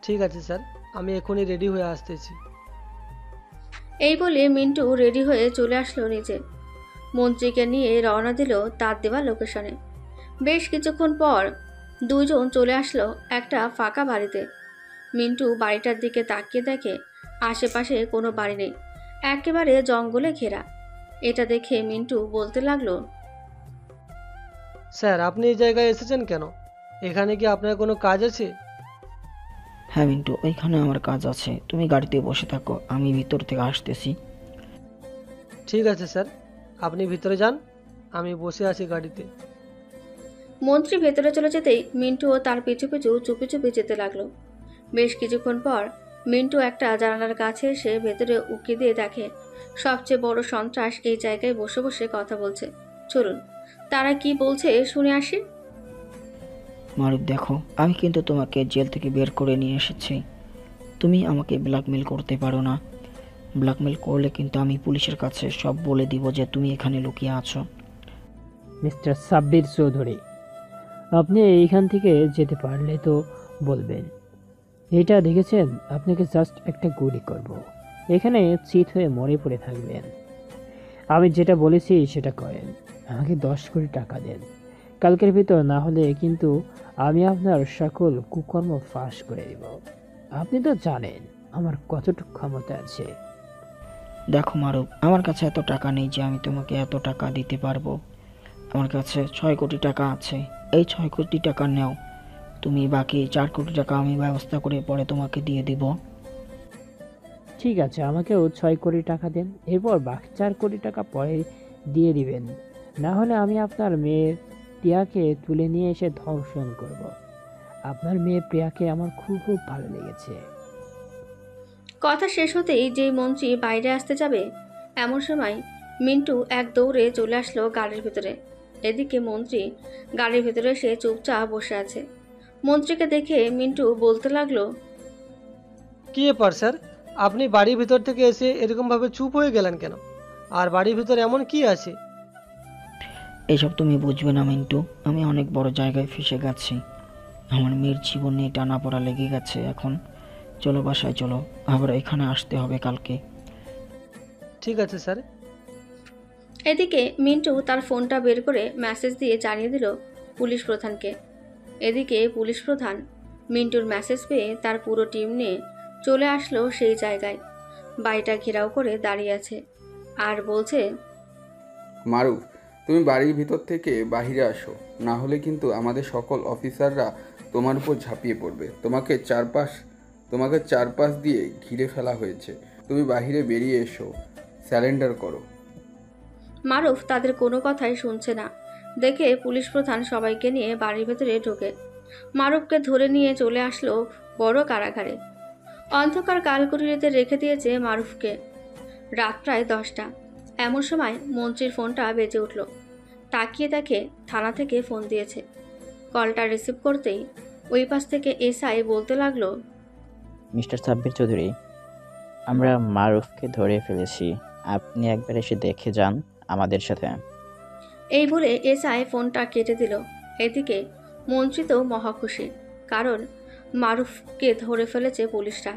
ঠিক আছে স্যার, আমি এখনই রেডি হয়ে আসতেছি। এই বলে মিন্টু রেডি হয়ে চলে আসলো নিচে। মন্ত্রীকে নিয়ে রওনা দিল তার দেওয়া লোকেশনে। বেশ কিছুক্ষণ পর দুইজন চলে আসলো একটা ফাঁকা বাড়িতে। মিন্টু বাড়িটার দিকে তাকিয়ে দেখে আশেপাশে কোনো বাড়ি নেই, একেবারে জঙ্গলে ঘেরা। এটা দেখে মিন্টু বলতে লাগলো, স্যার আপনি এই জায়গায় এসেছেন কেন? এখানে কি আপনার কোনো কাজ আছে? হ্যাঁ মিন্টু, ওইখানে আমার কাজ আছে, তুমি গাড়িতে বসে থাকো, আমি ভিতর থেকে আসতেছি। ঠিক আছে স্যার, আপনি ভিতরে যান, আমি বসে আছি গাড়িতে। মন্ত্রী ভেতরে চলে যেতেই মিন্টুও তার পিছু পিছু চুপি চুপি যেতে লাগলো। বেশ কিছুক্ষণ পর মিন্টু একটা জানালার কাছে এসে ভেতরে উকি দিয়ে দেখে সবচেয়ে বড় সন্ত্রাস এই জায়গায় বসে বসে কথা বলছে। চলুন তারা কি বলছে শুনে আসি। মারুফ দেখো, আমি কিন্তু তোমাকে জেল থেকে বের করে নিয়ে এসেছি, তুমি আমাকে ব্ল্যাকমেল করতে পারো না। ব্ল্যাকমেল করলে কিন্তু আমি পুলিশের কাছে সব বলে দিব যে তুমি এখানে লুকিয়ে আছো। মিস্টার সাব্বির চৌধুরী, আপনি এইখান থেকে যেতে পারলে তো বলবেন। এটা দেখেছেন, আপনাকে জাস্ট একটা গুলি করব, এখানে চিত হয়ে মরে পড়ে থাকবেন। আমি যেটা বলেছি সেটা করেন, আমাকে 10 কোটি টাকা দেন। কালকের ভিতর না হলে কিন্তু আমি আপনার সকল কুকর্ম ফাঁস করে দিব। আপনি তো জানেন আমার কতটুকু ক্ষমতা আছে। দেখো মারুফ, আমার কাছে এত টাকা নেই যে আমি তোমাকে এত টাকা দিতে পারবো। আমার কাছে 6 কোটি টাকা আছে, এই 6 কোটি টাকা নাও, তুমি বাকি 4 কোটি টাকা আমি ব্যবস্থা করে পরে তোমাকে দিয়ে দিব। ঠিক আছে, আমাকেও 6 কোটি টাকা দেন, এরপর বাকি 4 কোটি টাকা পরে দিয়ে দিবেন। না হলে আমি আপনার মেয়ে প্রিয়াকে তুলে নিয়ে এসে ধর্ষণ করব। আপনার মেয়ে প্রিয়াকে আমার খুব খুব ভালো লেগেছে। কথা শেষ হতেই যেই মন্ত্রী বাইরে আসতে যাবে এমন সময় মিন্টু এক দৌড়ে চলে আসলো গাড়ির ভিতরে। এদিকে মন্ত্রী গাড়ির ভিতরে এসে চুপচাপ বসে আছে। মন্ত্রীকে দেখে মিন্টু বলতে লাগলো, কি ব্যাপার স্যার, আপনি বাড়ির ভিতর থেকে এসে এরকমভাবে চুপ হয়ে গেলেন কেন? আর বাড়ির ভিতর এমন কি আছে? এসব তুমি বুঝবে না মিন্টু, আমি অনেক বড় জায়গায় ফেসে গেছি, আমার মেয়ের জীবন নিয়ে টানাপোড়া লেগে গেছে। এখন চলো বাসায় চলো, আবার এখানে আসতে হবে কালকে। ঠিক আছে স্যার। এদিকে মিন্টু তার ফোনটা বের করে মেসেজ দিয়ে জানিয়ে দিল পুলিশ প্রধানকে। এদিকে পুলিশ প্রধান মিন্টুর মেসেজ পেয়ে তার পুরো টিম নিয়ে চলে আসলো সেই জায়গায়। বাড়িটা ঘেরাও করে দাঁড়িয়ে আছে আর বলছে, মারুফ, তুমি বাড়ির ভিতর থেকে বাহিরে আসো, না হলে কিন্তু আমাদের সকল অফিসাররা তোমার উপর ঝাঁপিয়ে পড়বে। তোমাকে চারপাশ দিয়ে ঘিরে ফেলা হয়েছে, তুমি বাহিরে বেরিয়ে এসো, স্যারেন্ডার করো। মারুফ তাদের কোনো কথাই শুনছে না দেখে পুলিশ প্রধান সবাইকে নিয়ে বাড়ির ভেতরে ঢোকে। মারুফকে ধরে নিয়ে চলে আসলো বড় কারাগারে। অন্ধকার কালকুটিতে রেখে দিয়েছে মারুফকে। রাত প্রায় 10টা। এমন সময় মন্ত্রীর ফোনটা বেজে উঠল। তাকিয়ে দেখে থানা থেকে ফোন দিয়েছে। কলটা রিসিভ করতেই ওই পাশ থেকে এসআই বলতে লাগলো, মিস্টার সাব্বির চৌধুরী, আমরা মারুফকে ধরে ফেলেছি, আপনি একবার এসে দেখে যান আমাদের সাথে। এই বলে এসআই ফোনটা কেটে দিল। এদিকে মন্ত্রী তো মহা খুশি, কারণ মারুফকে ধরে ফেলেছে পুলিশরা।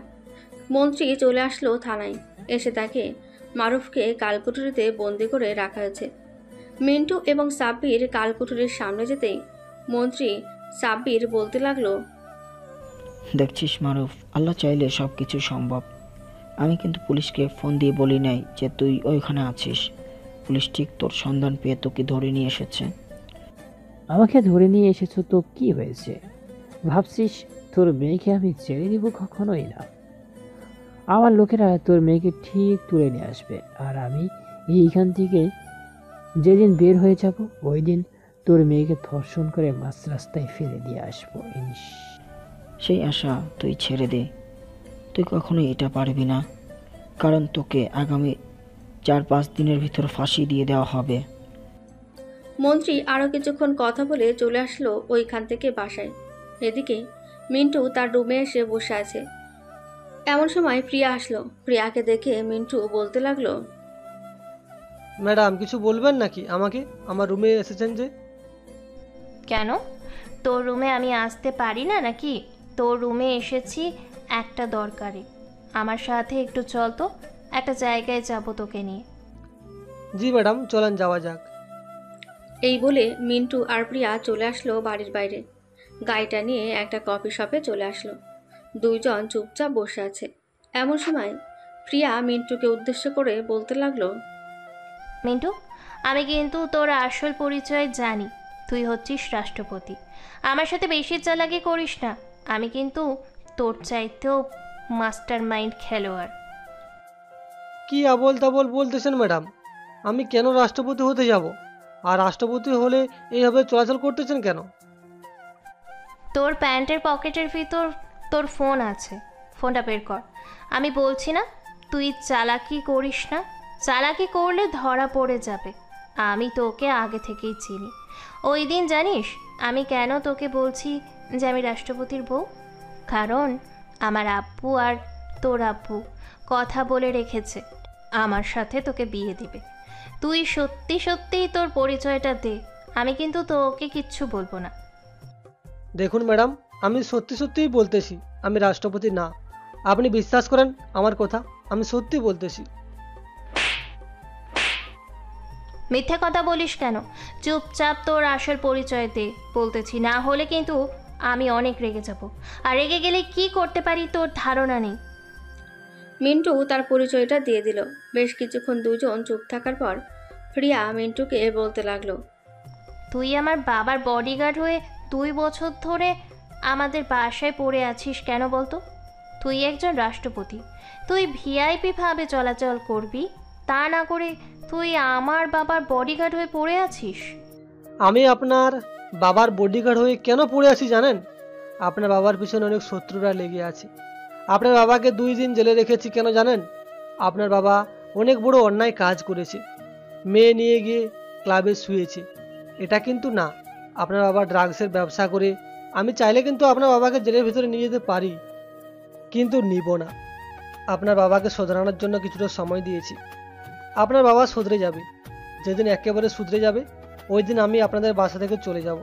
মন্ত্রী চলে আসলো থানায়। এসে দেখে মারুফকে কালকুঠুরিতে বন্দি করে রাখা হয়েছে। মিন্টু এবং সাব্বির কালকুঠুরির সামনে যেতেই মন্ত্রী সাব্বির বলতে লাগলো, দেখছিস মারুফ, আল্লাহ চাইলে সব কিছু সম্ভব। আমি কিন্তু পুলিশকে ফোন দিয়ে বলি নাই যে তুই ওইখানে আছিস। পুলিশ ঠিক তোর সন্ধান পেয়ে তোকে ধরে নিয়ে এসেছে। আমাকে ধরে নিয়ে এসেছো তো কি হয়েছে? ভাবছিস তোর মেয়েকে আমি ছেড়ে দিব? কখনোই না। আমার লোকেরা তোর মেয়েকে ঠিক তুলে নিয়ে আসবে, আর আমি এইখান থেকে যেদিন বের হয়ে যাব ওই দিন তোর মেয়েকে ধর্ষণ করে মাঝ রাস্তায় ফেলে দিয়ে আসবো। সেই আশা তুই ছেড়ে দে। তুই কখনোই এটা পারবি না, কারণ তোকে আগামী 4-5 দিনের ভিতর ফাঁসি দিয়ে দেওয়া হবে। মন্ত্রী আরও কিছুক্ষণ কথা বলে চলে আসলো ওইখান থেকে বাসায়। এদিকে মিন্টু তার রুমে এসে বসে আছে। এমন সময় প্রিয়া আসলো। প্রিয়াকে দেখে মিন্টু বলতে লাগলো, ম্যাডাম কিছু বলবেন নাকি আমাকে? আমার রুমে এসেছেন যে। কেন, তোর রুমে আমি আসতে পারি না নাকি? তোর রুমে এসেছি একটা দরকারে। আমার সাথে একটু চল তো, একটা জায়গায় যাব তোকে নিয়ে। জি ম্যাডাম, চলেন যাওয়া যাক। এই বলে মিন্টু আর প্রিয়া চলে আসলো বাড়ির বাইরে। গাড়িটা নিয়ে একটা কফি শপে চলে আসলো। দুইজন চুপচাপ বসে আছে। এমন সময় প্রিয়া মিন্টুকে উদ্দেশ্য করে বলতে লাগলো, মিন্টু, আমি কিন্তু তোর আসল পরিচয় জানি। তুই হচ্ছিস রাষ্ট্রপতি। আমার সাথে বেশি চালাকি করিস না। আমি কিন্তু তোর চাইতেও মাস্টার মাইন্ড খেলোয়াড়। কি আবল তাবল বলতেছেন ম্যাডাম? আমি কেন রাষ্ট্রপতি হতে যাব? আর রাষ্ট্রপতি হলে এইভাবে চলাচল করতেছেন কেন? তোর প্যান্টের পকেটের ভিতর তোর ফোন আছে, ফোনটা বের কর। আমি বলছি না তুই চালাকি করিস না। চালাকি করলে ধরা পড়ে যাবে। আমি তোকে আগে থেকেই চিনি। ওই দিন জানিস আমি কেন তোকে বলছি যে আমি রাষ্ট্রপতির বউ? কারণ আমার আব্বু আর তোর আব্বু কথা বলে রেখেছে আমার সাথে তোকে বিয়ে দিবে। তুই সত্যি সত্যিই তোর পরিচয়টা দে, আমি কিন্তু তোকে কিচ্ছু বলবো না। দেখুন ম্যাডাম, আমি সত্যি সত্যিই বলতেছি আমি রাষ্ট্রপতি না। আপনি বিশ্বাস করেন আমার কথা, আমি সত্যি বলতেছি। মিথ্যে কথা বলিস কেন? চুপচাপ তোর আসল পরিচয় দে বলতেছি, না হলে কিন্তু আমি অনেক রেগে যাব। আর রেগে গেলে কি করতে পারি তোর ধারণা নেই। মিন্টু তার পরিচয়টা দিয়ে দিল। বেশ কিছুক্ষণ দুজন চুপ থাকার পর প্রিয়া মিন্টুকে বলতে লাগলো, তুই আমার বাবার বডিগার্ড হয়ে 2 বছর ধরে আমাদের বাসায় পড়ে আছিস কেন বলতো? তুই একজন রাষ্ট্রপতি, তুই ভিআইপি ভাবে চলাচল করবি, তা না করে তুই আমার বাবার বডিগার্ড হয়ে পড়ে আছিস। আমি আপনার বাবার বডিগার্ড হয়ে কেন পড়ে আছি জানেন? আপনার বাবার পিছনে অনেক শত্রুরা লেগে আছে। আপনার বাবাকে 2 দিন জেলে রেখেছি কেন জানেন? আপনার বাবা অনেক বড় অন্যায় কাজ করেছে। মেয়ে নিয়ে গিয়ে ক্লাবে শুয়েছে। এটা কিন্তু না, আপনার বাবা ড্রাগসের ব্যবসা করে। আমি চাইলে কিন্তু আপনার বাবাকে জেলের ভিতরে নিয়ে যেতে পারি, কিন্তু নিব না। আপনার বাবাকে শোধরানোর জন্য কিছুটা সময় দিয়েছি। আপনার বাবা শুধরে যাবে। যেদিন একেবারে শুধরে যাবে ওই দিন আমি আপনাদের বাসা থেকে চলে যাব।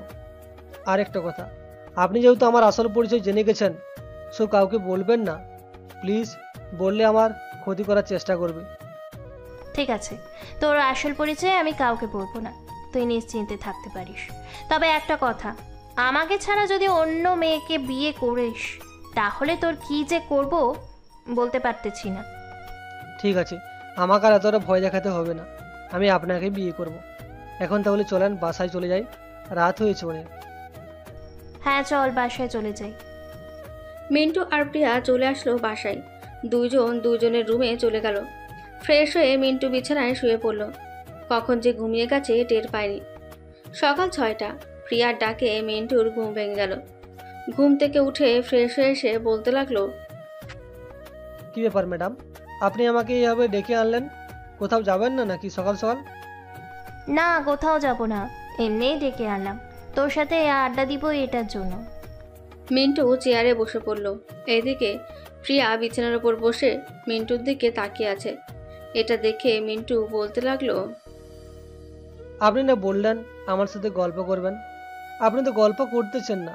আর একটা কথা, আপনি যেহেতু আমার আসল পরিচয় জেনে গেছেন, সো কাউকে বলবেন না প্লিজ। বললে আমার ক্ষতি করার চেষ্টা করবে। ঠিক আছে, তোর আসল পরিচয় আমি কাউকে বলবো না, তুই নিশ্চিন্তে থাকতে পারিস। তবে একটা কথা, আমাকে ছাড়া যদি অন্য মেয়েকে বিয়ে করিস তাহলে তোর কি যে করব বলতে পারতেছি না। ঠিক আছে, আমাকে আর এতটা ভয় দেখাতে হবে না। আমি আপনাকে বিয়ে করব। এখন তাহলে চলেন বাসায় চলে যাই, রাত হয়েছে অনেক। হ্যাঁ চল, বাসায় চলে যাই। মিন্টু আর প্রিয়া চলে আসলো বাসায়। দুজন দুজনের রুমে চলে গেল। ফ্রেশ হয়ে মিন্টু বিছানায় শুয়ে পড়ল। কখন যে ঘুমিয়ে গেছে টের পায়নি। সকাল 6টা। প্রিয়ার ডাকে মিন্টুর ঘুম ভেঙে গেল। ঘুম থেকে উঠে ফ্রেশ হয়ে এসে বলতে লাগলো, কি ব্যাপার ম্যাডাম, আপনি আমাকে এইভাবে ডেকে আনলেন? কোথাও যাবেন না নাকি সকাল সকাল? না, কোথাও যাব না, এমনিই ডেকে আনলাম। তোর সাথে আড্ডা দিব এটার জন্য। মিন্টু চেয়ারে বসে পড়ল। এদিকে প্রিয়া বিছানার উপর বসে মিন্টুর দিকে তাকিয়ে আছে। এটা দেখে মিন্টু বলতে লাগলো, আপনি না বললেন আমার সাথে গল্প করবেন, আপনি তো গল্প করতেছেন না,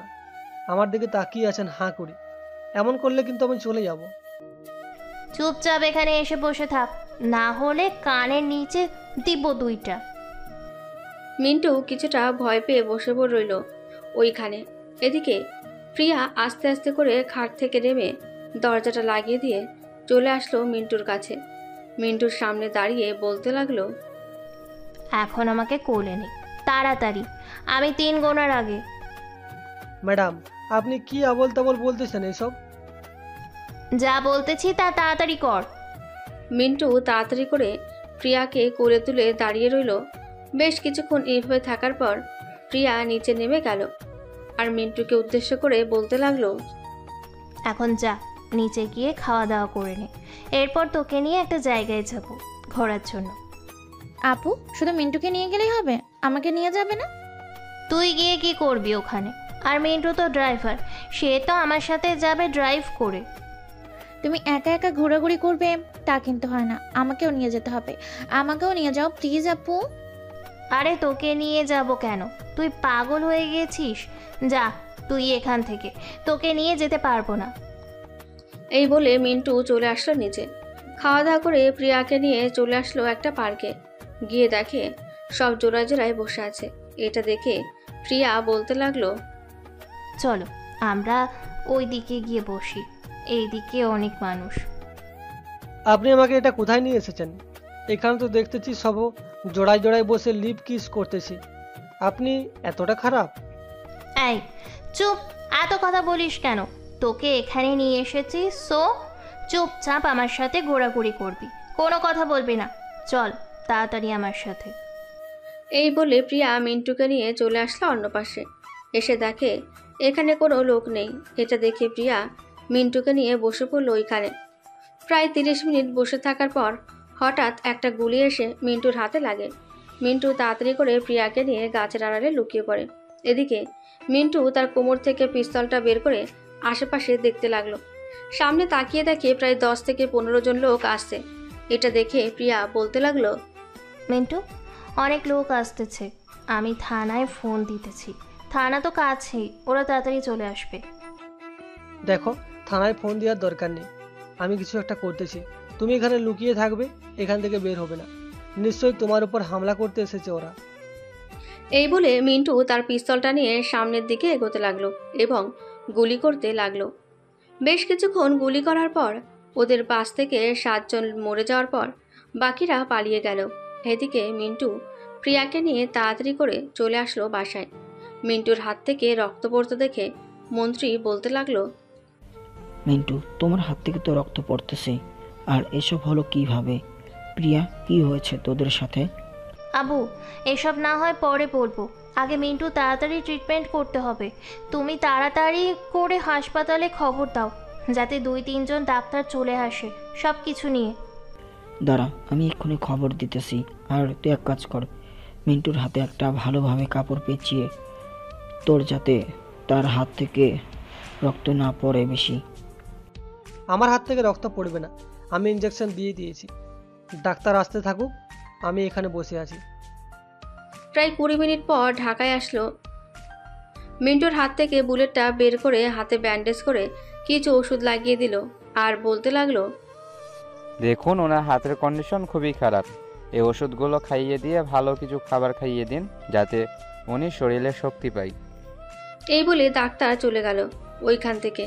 আমার দিকে তাকিয়ে আছেন হাঁ করে। এমন করলে কিন্তু আমি চলে যাব। চুপচাপ এখানে এসে বসে থাক, না হলে কানের নিচে দিব দুইটা। মিন্টু কিছুটা ভয় পেয়ে বসে রইল ওইখানে। এদিকে প্রিয়া আস্তে আস্তে করে খাট থেকে নেমে দরজাটা লাগিয়ে দিয়ে চলে আসলো মিন্টুর কাছে। মিন্টুর সামনে দাঁড়িয়ে বলতে লাগলো, এখন আমাকে কোলে নে তাড়াতাড়ি, আমি 3 গোনার আগে। ম্যাডাম, আপনি কি আবল তাবল বলতেছেন এসব? যা বলতেছি তা তাড়াতাড়ি কর। মিন্টু তাড়াতাড়ি করে প্রিয়াকে কোলে তুলে দাঁড়িয়ে রইল। বেশ কিছুক্ষণ এইভাবে থাকার পর প্রিয়া নিচে নেমে গেল আর মিন্টুকে উদ্দেশ্য করে বলতে লাগলো, এখন যা নিচে গিয়ে খাওয়া দাওয়া করে নে, এরপর তোকে নিয়ে একটা জায়গায় যাব ঘোরার জন্য। আপু, শুধু মিন্টুকে নিয়ে গেলেই হবে? আমাকে নিয়ে যাবে না? তুই গিয়ে কি করবি ওখানে? আর মিন্টু তো ড্রাইভার, সে তো আমার সাথে যাবে ড্রাইভ করে। তুমি একা একা ঘোরাঘুরি করবে তা কিন্তু হয় না, আমাকেও নিয়ে যেতে হবে। আমাকেও নিয়ে যাও প্লিজ আপু। আরে তোকে নিয়ে যাব কেন? তুই পাগল হয়ে গেছিস? যা তুই এখান থেকে, তোকে নিয়ে যেতে পারবো না। এই বলে মিন্টু চলে আসলো নিচে। খাওয়া দাওয়া করে প্রিয়াকে নিয়ে চলে আসলো একটা পার্কে। গিয়ে দেখে সব জোড়ায় জোড়ায় বসে আছে। এটা দেখে প্রিয়া বলতে লাগলো, চলো আমরা ওই দিকে গিয়ে বসি, এইদিকে অনেক মানুষ। আপনি আমাকে এটা কোথায় নিয়ে এসেছেন? এখানে তো দেখতেছি সব জোড়ায় জোড়ায় বসে লিপ কিস করতেছি। আপনি এতটা খারাপ? এই চুপ, এত কথা বলিস কেন? তোকে এখানে নিয়ে এসেছি, সো চুপচাপ আমার সাথে ঘোরাঘুরি করবি, কোনো কথা বলবি না। চল তাড়াতাড়ি আমার সাথে। এই বলে প্রিয়া মিন্টুকে নিয়ে চলে আসলো অন্য পাশে। এসে দেখে এখানে কোনো লোক নেই। এটা দেখে প্রিয়া মিন্টুকে নিয়ে বসে পড়লো ওইখানে। প্রায় 30 মিনিট বসে থাকার পর হঠাৎ একটা গুলি এসে মিন্টুর হাতে লাগে। মিন্টু তাড়াতাড়ি করে প্রিয়াকে নিয়ে গাছের আড়ালে লুকিয়ে পড়ে। এদিকে মিন্টু তার কোমর থেকে পিস্তলটা বের করে আশেপাশে দেখতে লাগলো। সামনে তাকিয়ে দেখে প্রায় 10 থেকে 15 জন লোক আসছে। এটা দেখে প্রিয়া বলতে লাগলো, মিন্টু, অনেক লোক আসতেছে, আমি থানায় ফোন দিতেছি, থানা তো কাছেই, ওরা তাড়াতাড়ি চলে আসবে। দেখো, থানায় ফোন দেওয়ার দরকার নেই, আমি কিছু একটা করতেছি। তুমি এখানে লুকিয়ে থাকবে, এখান থেকে বের হবে না। নিশ্চয়ই তোমার উপর হামলা করতে এসেছে ওরা। এই বলে মিন্টু তার পিস্তলটা নিয়ে সামনের দিকে এগোতে লাগলো এবং গুলি করতে লাগলো। বেশ কিছুক্ষণ গুলি করার পর ওদের পাশ থেকে 7 জন মরে যাওয়ার পর বাকিরা পালিয়ে গেল। এদিকে মিন্টু প্রিয়াকে নিয়ে তাড়াতাড়ি করে চলে আসলো বাসায়। মিন্টুর হাত থেকে রক্ত পড়তে দেখে মন্ত্রী বলতে লাগলো, মিন্টু, তোমার হাত থেকে তো রক্ত পড়তেছে, আর এসব হলো কিভাবে? প্রিয়া, কি হয়েছে তোদের সাথে? আবু, এসব না হয় পরে বলবো, আগে মিন্টু তাড়াতাড়ি ট্রিটমেন্ট করতে হবে। তুমি তাড়াতাড়ি করে হাসপাতালে খবর দাও, যাতে 2-3 জন ডাক্তার চলে আসে সব কিছু নিয়ে। দাঁড়া, আমি এক্ষুনি খবর দিতেছি। আর তুই এক কাজ কর, মিন্টুর হাতে একটা ভালোভাবে কাপড় পেঁচিয়ে তোর, যাতে তার হাত থেকে রক্ত না পড়ে বেশি। আমার হাত থেকে রক্ত পড়বে না, আমি ইঞ্জেকশন দিয়ে দিয়েছি। ডাক্তার আসতে থাকুক, আমি এখানে বসে আছি। প্রায় 20 মিনিট পর ঢাকায় আসলো। মিন্টুর হাত থেকে বুলেটটা বের করে হাতে ব্যান্ডেজ করে কিছু ওষুধ লাগিয়ে দিল আর বলতে লাগলো, দেখুন, ওনার হাতের কন্ডিশন খুবই খারাপ। এই ওষুধগুলো খাইয়ে দিয়ে ভালো কিছু খাবার খাইয়ে দিন, যাতে উনি শরীরে শক্তি পায়। এই বলে ডাক্তার চলে গেল ওইখান থেকে।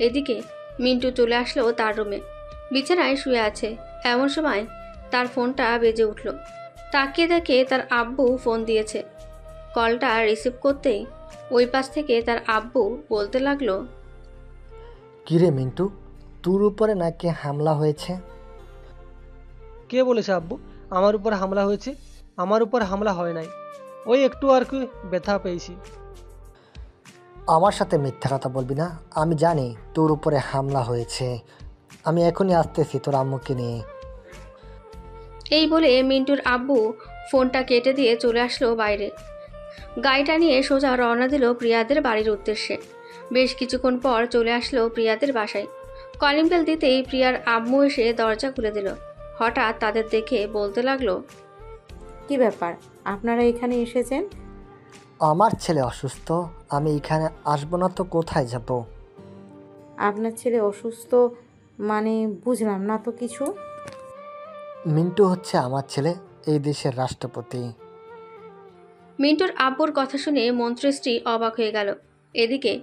এদিকে মিন্টু চলে আসলো তার রুমে। বিছানায় শুয়ে আছে। এমন সময় তার ফোনটা বেজে উঠল। তাকিয়ে দেখে তার আব্বু ফোন দিয়েছে। কলটা রিসিভ করতেই ওই পাশ থেকে তার আব্বু বলতে লাগলো, কিরে মিন্টু, তোর উপরে নাকি হামলা হয়েছে? কে বলেছে আব্বু আমার উপর হামলা হয়েছে? আমার উপর হামলা হয় নাই, ওই একটু আর কি ব্যথা পেয়েছি। আমার সাথে মিথ্যা কথা বলবি না, আমি জানি তোর উপরে হামলা হয়েছে। আমি এখনই আসতেছি তোর আম্মুকে নিয়ে। এই বলে মিন্টুর আব্বু ফোনটা কেটে দিয়ে চলে আসলো বাইরে। গাড়িটা নিয়ে সোজা রওনা দিল প্রিয়াদের বাড়ির উদ্দেশ্যে। বেশ কিছুক্ষণ পর চলে আসলো প্রিয়াদের বাসায়। কলিং বেল দিতেই প্রিয়ার আম্মু এসে দরজা খুলে দিল। হঠাৎ তাদের দেখে বলতে লাগলো, কি ব্যাপার, আপনারা এখানে এসেছেন? আমার ছেলে অসুস্থ, আমি এখানে আসবো না তো কোথায় যাব? আপনার ছেলে অসুস্থ মানে বুঝলাম না তো কিছু। মিন্টু হচ্ছে আমার ছেলে, এই দেশের রাষ্ট্রপতি। মিন্টুর আব্বুর কথা শুনে মন্ত্রীর স্ত্রী অবাক হয়ে গেল। এদিকে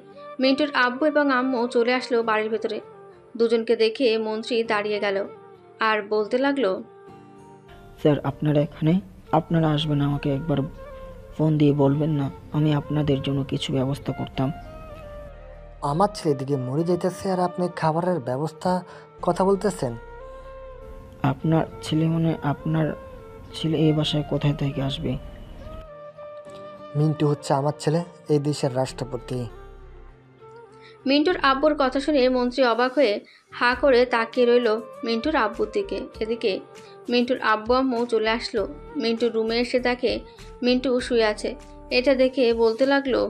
মিন্টুর আব্বু এবং আম্মু চলে আসলো বাড়ির ভেতরে। দুজনকে দেখে মন্ত্রী দাঁড়িয়ে গেল আর বলতে লাগলো, স্যার আপনারা এখানে? আপনারা আসবেন, আমাকে একবার ফোন দিয়ে বলবেন না? আমি আপনাদের জন্য কিছু ব্যবস্থা করতাম। আমার ছেলে দিকে মরে যাইতেছে আর আপনি খাবারের ব্যবস্থা কথা বলতেছেন? আপনার ছেলে মানে আপনার ছেলে এই বাসায় কোথায় থেকে আসবে? মিন্টু হচ্ছে আমার ছেলে, এই দেশের রাষ্ট্রপতি। মিন্টুর আব্বুর কথা শুনে মন্ত্রী অবাক হয়ে হা করে তাকিয়ে রইল মিন্টুর আব্বুর দিকে। এদিকে মিন্টুর আব্বু আম্মু চলে আসলো। মিন্টুর রুমে এসে দেখে মিন্টু শুয়ে আছে। এটা দেখে বলতে লাগলো,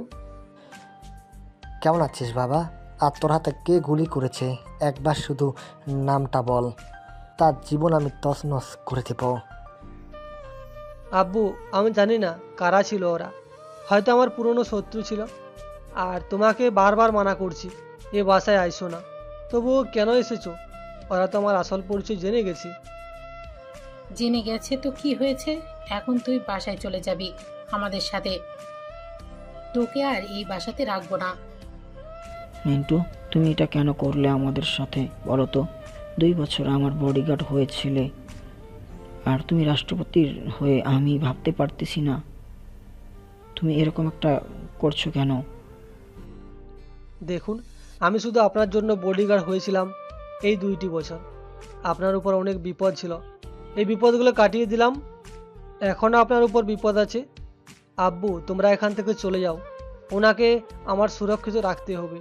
কেমন আছিস বাবা? আর তোর হাতে কে গুলি করেছে? একবার শুধু নামটা বল, তার জীবন আমি তছনছ করে দেব। আব্বু, আমি জানি না কারা ছিল ওরা, হয়তো আমার পুরনো শত্রু ছিল। আর তোমাকে বারবার মানা করছি এ বাসায় আইসো না, তবুও কেন এসেছো? ওরা তো আমার আসল পরিচয় জেনে গেছে। জেনে গেছে তো কি হয়েছে? এখন তুই বাসায় চলে যাবি আমাদের সাথে, তোকে আর এই বাসাতে রাখবো না। মিন্টু, তুমি এটা কেন করলে আমাদের সাথে বলো তো? 2 বছর আমার বডিগার্ড হয়েছিলে আর তুমি রাষ্ট্রপতির হয়ে আমি ভাবতে পারতেছি না তুমি এরকম একটা করছো কেন? দেখুন, আমি শুধু আপনার জন্য বডিগার্ড হয়েছিলাম এই 2টি বছর। আপনার উপর অনেক বিপদ ছিল, এই বিপদগুলো কাটিয়ে দিলাম। এখনও আপনার উপর বিপদ আছে। আব্বু, তোমরা এখান থেকে চলে যাও, ওনাকে আমার সুরক্ষিত রাখতে হবে।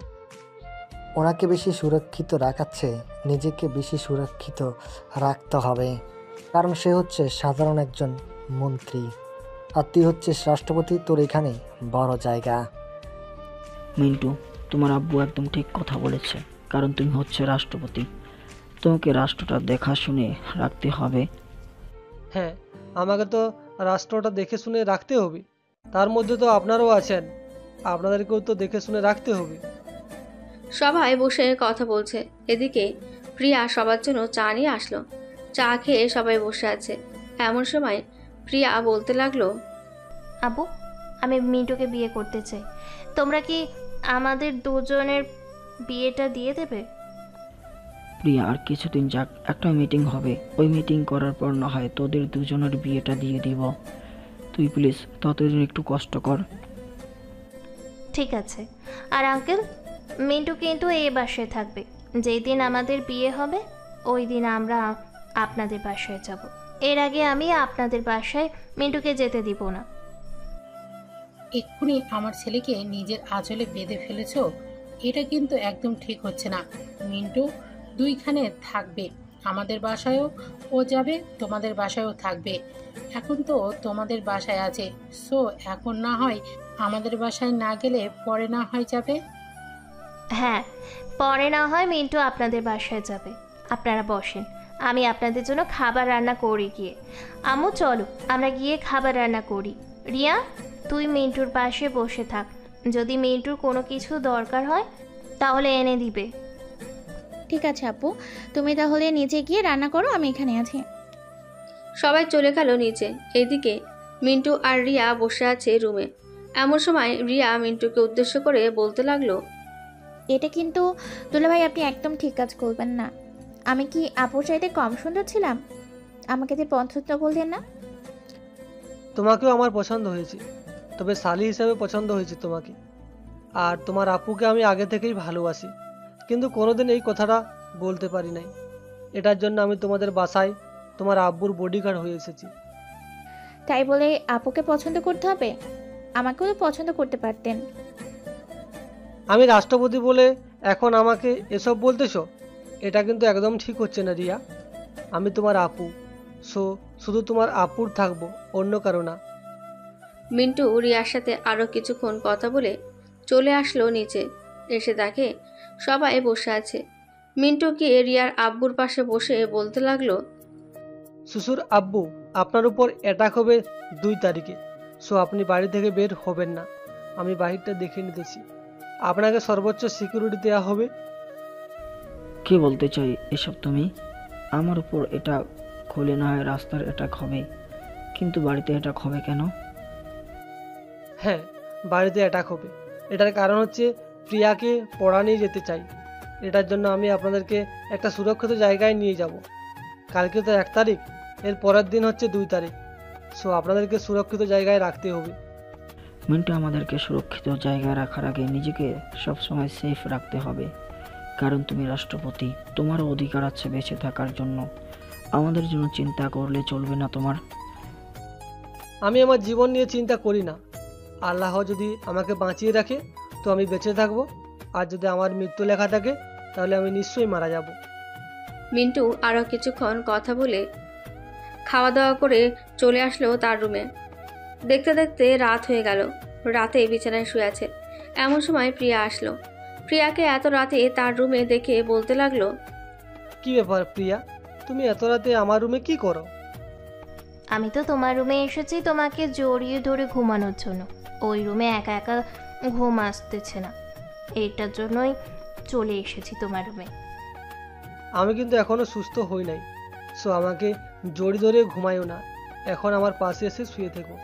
ওনাকে বেশি সুরক্ষিত রাখাচ্ছে, নিজেকে বেশি সুরক্ষিত রাখতে হবে, কারণ সে হচ্ছে সাধারণ একজন মন্ত্রী আর তুই হচ্ছিস রাষ্ট্রপতি। তোর এখানে বড় জায়গা। মিন্টু, তোমার আব্বু একদম ঠিক কথা বলেছে, কারণ তুমি হচ্ছে রাষ্ট্রপতি, তোমাকে রাষ্ট্রটা দেখাশুনে রাখতে হবে। হ্যাঁ, আমাকে তো রাষ্ট্রটা দেখে শুনে রাখতে হবে, তার মধ্যে তো আপনারাও আছেন, আপনাদেরকেও তো দেখে শুনে রাখতে হবে। সবাই বসে কথা বলছে। এদিকে প্রিয়া সবার জন্য চা নিয়ে আসলো। চা খেয়ে সবাই বসে আছে। এমন সময় প্রিয়া বলতে লাগলো, আব্বু, আমি মিন্টুকে বিয়ে করতে চাই। তোমরা কি আমাদের দুজনের বিয়েটা দিয়ে দেবে? প্রিয়া, আর কিছুদিন যাক, একটা মিটিং হবে, ওই মিটিং করার পর না হয় তোদের দুজনের বিয়েটা দিয়ে দিব। তুই প্লিজ ততদিন একটু কষ্ট কর। ঠিক আছে। আর আঙ্কেল, মিন্টু কিন্তু এই বাসায় থাকবে। যেই দিন আমাদের বিয়ে হবে ওই দিন আমরা আপনাদের বাসায় যাব। এর আগে আমি আপনাদের বাসায় মিন্টুকে যেতে দিব না। এক্ষুনি আমার ছেলেকে নিজের আঁচলে বেঁধে ফেলেছো, এটা কিন্তু একদম ঠিক হচ্ছে না। মিন্টু দুইখানে থাকবে, আমাদের বাসায়ও ও যাবে, তোমাদের বাসায়ও থাকবে। এখন তো তোমাদের বাসায় আছে, সো এখন না হয় আমাদের বাসায় না গেলে পরে না হয় যাবে। হ্যাঁ, পরে না হয় মিন্টু আপনাদের বাসায় যাবে। আপনারা বসেন, আমি আপনাদের জন্য খাবার রান্না করি গিয়ে। আম্মু চলো আমরা গিয়ে খাবার রান্না করি। রিয়া, তুই মিন্টুর পাশে বসে থাক, যদি মিন্টুর কোনো কিছু দরকার হয় তাহলে এনে দিবে। ঠিক আছে আপু, তুমি তাহলে নিচে গিয়ে রান্না করো, আমি এখানে আছি। সবাই চলে গেল নিচে। এইদিকে মিন্টু আর রিয়া বসে আছে রুমে। এমন সময় রিয়া মিন্টুকে উদ্দেশ্য করে বলতে লাগলো, এটা কিন্তু দুলাভাই আপনি একদম ঠিক কাজ করবেন না। আমি কি আপুর চাইতে কম সুন্দর ছিলাম? আমাকে যে পছন্দ করলেন না? তোমাকেও আমার পছন্দ হয়েছে, তবে শালি হিসাবে পছন্দ হয়েছে তোমাকে। আর তোমার আপুকে আমি আগে থেকেই ভালোবাসি, কিন্তু কোনোদিন এই কথাটা বলতে পারি নাই। এটার জন্য আমি তোমাদের বাসায় তোমার আব্বুর বডিগার্ড হয়ে এসেছি। তাই বলে আপুকে পছন্দ করতে হবে? আমাকেও তো পছন্দ করতে পারতেন। আমি রাষ্ট্রপতি বলে এখন আমাকে এসব বলতেছো? এটা কিন্তু একদম ঠিক হচ্ছে না রিয়া। আমি তোমার আপু, সো শুধু তোমার আপুর থাকবো, অন্য কারো না। মিন্টু রিয়ার সাথে আরও কিছুক্ষণ কথা বলে চলে আসলো নিচে। এসে দেখে সবাই বসে আছে। মিন্টু গিয়ে রিয়ার আব্বুর পাশে বসে বলতে লাগলো, শ্বশুর আব্বু, আপনার উপর অ্যাটাক হবে 2 তারিখে, সো আপনি বাড়ি থেকে বের হবেন না। আমি বাহিরটা দেখে নিতেছি, আপনাকে সর্বোচ্চ সিকিউরিটি দেওয়া হবে। কি বলতে চাই এসব তুমি? আমার উপর এটা খুলে না হয় রাস্তার অ্যাটাক হবে, কিন্তু বাড়িতে অ্যাটাক হবে কেন? হ্যাঁ, বাড়িতে অ্যাটাক হবে। এটার কারণ হচ্ছে প্রিয়াকে পড়া নিয়ে যেতে চাই। এটার জন্য আমি আপনাদেরকে একটা সুরক্ষিত জায়গায় নিয়ে যাব। কালকে তো 1 তারিখ, এর পরের দিন হচ্ছে 2 তারিখ, সো আপনাদেরকে সুরক্ষিত জায়গায় রাখতে হবে। মিন্টু, আমাদেরকে সুরক্ষিত জায়গায় রাখার আগে নিজেকে সবসময় সেফ রাখতে হবে, কারণ তুমি রাষ্ট্রপতি, তোমারও অধিকার আছে বেঁচে থাকার জন্য। আমাদের জন্য চিন্তা করলে চলবে না তোমার। আমি আমার জীবন নিয়ে চিন্তা করি না। আল্লাহ যদি আমাকে বাঁচিয়ে রাখে তো আমি বেঁচে থাকবো, আর যদি আমার মৃত্যু লেখা থাকে তাহলে আমি নিশ্চয়ই মারা যাব। মিন্টু আরও কিছুক্ষণ কথা বলে খাওয়া দাওয়া করে চলে আসলো তার রুমে। দেখতে দেখতে রাত হয়ে গেল। রাতে বিছানায় শুয়ে আছে। এমন সময় প্রিয়া আসলো। প্রিয়াকে এত রাতে তার রুমে দেখে বলতে লাগলো, কি ব্যাপার প্রিয়া, তুমি এত রাতে আমার রুমে কি করো? আমি তো তোমার রুমে এসেছি তোমাকে জড়িয়ে ধরে ঘুমানোর জন্য। ওই রুমে একা একা ঘুম আসতেছে না, এইটার জন্যই চলে এসেছি তোমার রুমে। আমি কিন্তু এখনো সুস্থ হই নাই, সো আমাকে জড়ি ধরে ঘুমাইও না। এখন আমার পাশে এসে শুয়ে থেকো।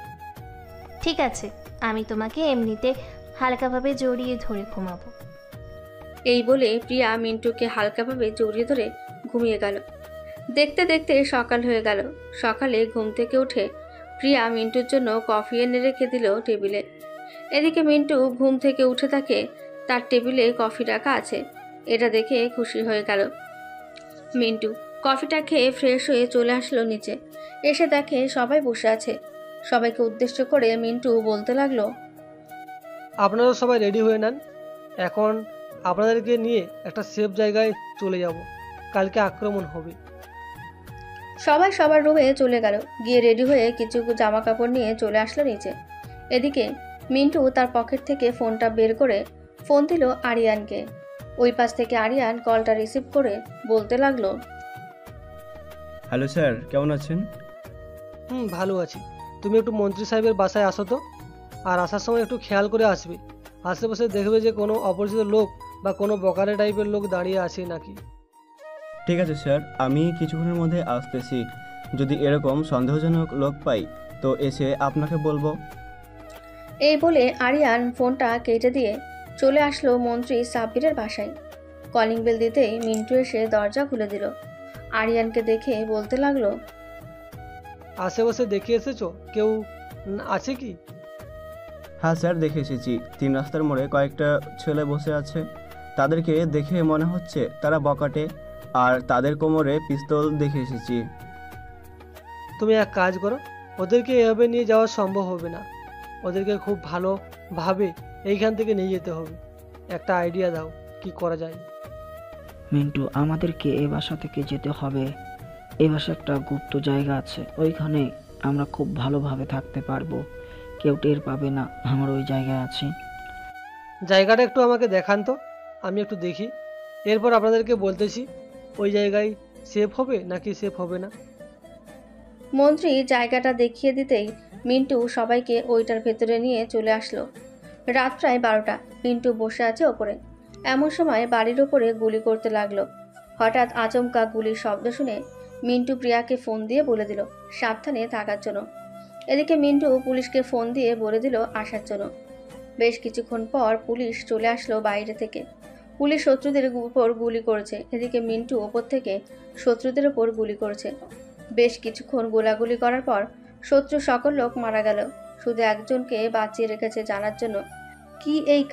ঠিক আছে, আমি তোমাকে এমনিতে হালকাভাবে জড়িয়ে ধরে ঘুমাবো। এই বলে প্রিয়া মিন্টুকে হালকাভাবে জড়িয়ে ধরে ঘুমিয়ে গেল। দেখতে দেখতে সকাল হয়ে গেল। সকালে ঘুম থেকে উঠে প্রিয়া মিন্টুর জন্য কফি এনে রেখে দিল টেবিলে। এদিকে মিন্টু ঘুম থেকে উঠে থাকে তার টেবিলে কফি রাখা আছে। এটা দেখে খুশি হয়ে গেল। মিন্টু কফিটা খেয়ে ফ্রেশ হয়ে চলে আসলো নিচে। এসে দেখে সবাই বসে আছে। সবাইকে উদ্দেশ্য করে মিন্টু বলতে লাগলো, আপনারা সবাই রেডি হয়ে নেন। এখন আপনাদেরকে নিয়ে একটা সেফ জায়গায় চলে যাব। কালকে আক্রমণ হবে। সবাই সবার রুমে চলে গেল। গিয়ে রেডি হয়ে কিছু জামা কাপড় নিয়ে চলে আসলো নিচে। এদিকে মিন্টু তার পকেট থেকে ফোনটা বের করে ফোন দিল আরিয়ানকে। ওই পাশ থেকে আরিয়ান কলটা রিসিভ করে বলতে লাগলো, হ্যালো স্যার, কেমন আছেন? ভালো আছি। তুমি একটু মন্ত্রী সাহেবের বাসায় আসো তো, আর আসার সময় একটু খেয়াল করে আসবে। আশেপাশে দেখবে যে কোনো অপরিচিত লোক বা কোনো বকারে টাইপের লোক দাঁড়িয়ে আছে নাকি। ঠিক আছে স্যার, আমি কিছুক্ষণের মধ্যে আসতেছি। যদি এরকম সন্দেহজনক লোক পাই তো এসে আপনাকে বলবো। এই বলে আরিয়ান ফোনটা কেটে দিয়ে চলে আসলো মন্ত্রী সাব্বিরের বাসায়। কলিং বেল দিতেই মিন্টু এসে দরজা খুলে দিল। আরিয়ানকে দেখে বলতে লাগলো, আশেপাশে দেখে এসেছো? কেউ আছে কি? হ্যাঁ স্যার, দেখে এসেছি। 3 রাস্তার মোড়ে কয়েকটা ছেলে বসে আছে। তাদেরকে দেখে মনে হচ্ছে তারা বকাটে, আর তাদের কোমরে পিস্তল দেখে এসেছি। তুমি এক কাজ করো, ওদেরকে এভাবে নিয়ে যাওয়া সম্ভব হবে না। ওদেরকে খুব ভালোভাবে এইখান থেকে নিয়ে যেতে হবে। একটা আইডিয়া দাও, কি করা যায়? মিন্টু, আমাদেরকে এই বাসা থেকে যেতে হবে। এই বাসা একটা গুপ্ত জায়গা আছে, ওইখানে আমরা খুব ভালোভাবে থাকতে পারবো। কেউ টের পাবে না আমরা ওই জায়গায় আছি। জায়গাটা একটু আমাকে দেখান তো, আমি একটু দেখি। এরপর আপনাদেরকে বলতেছি ওই জায়গায় সেফ হবে নাকি সেফ হবে না। মন্ত্রী জায়গাটা দেখিয়ে দিতেই মিন্টু সবাইকে ওইটার ভেতরে নিয়ে চলে আসলো। রাত প্রায় 12টা। মিন্টু বসে আছে ওপরে। এমন সময় বাড়ির ওপরে গুলি করতে লাগলো। হঠাৎ আচমকা গুলির শব্দ শুনে মিন্টু প্রিয়াকে ফোন দিয়ে বলে দিল সাবধানে থাকার জন্য। এদিকে মিন্টু পুলিশকে ফোন দিয়ে বলে দিল আসার জন্য। বেশ কিছুক্ষণ পর পুলিশ চলে আসলো বাইরে থেকে। পুলিশ শত্রুদের উপর গুলি করেছে। এদিকে মিন্টু ওপর থেকে শত্রুদের উপর গুলি করেছে। বেশ কিছুক্ষণ গোলাগুলি করার পর শত্রু সকল লোক মারা গেল। শুধু একজনকে বাঁচিয়ে রেখেছে জানার জন্য কি এই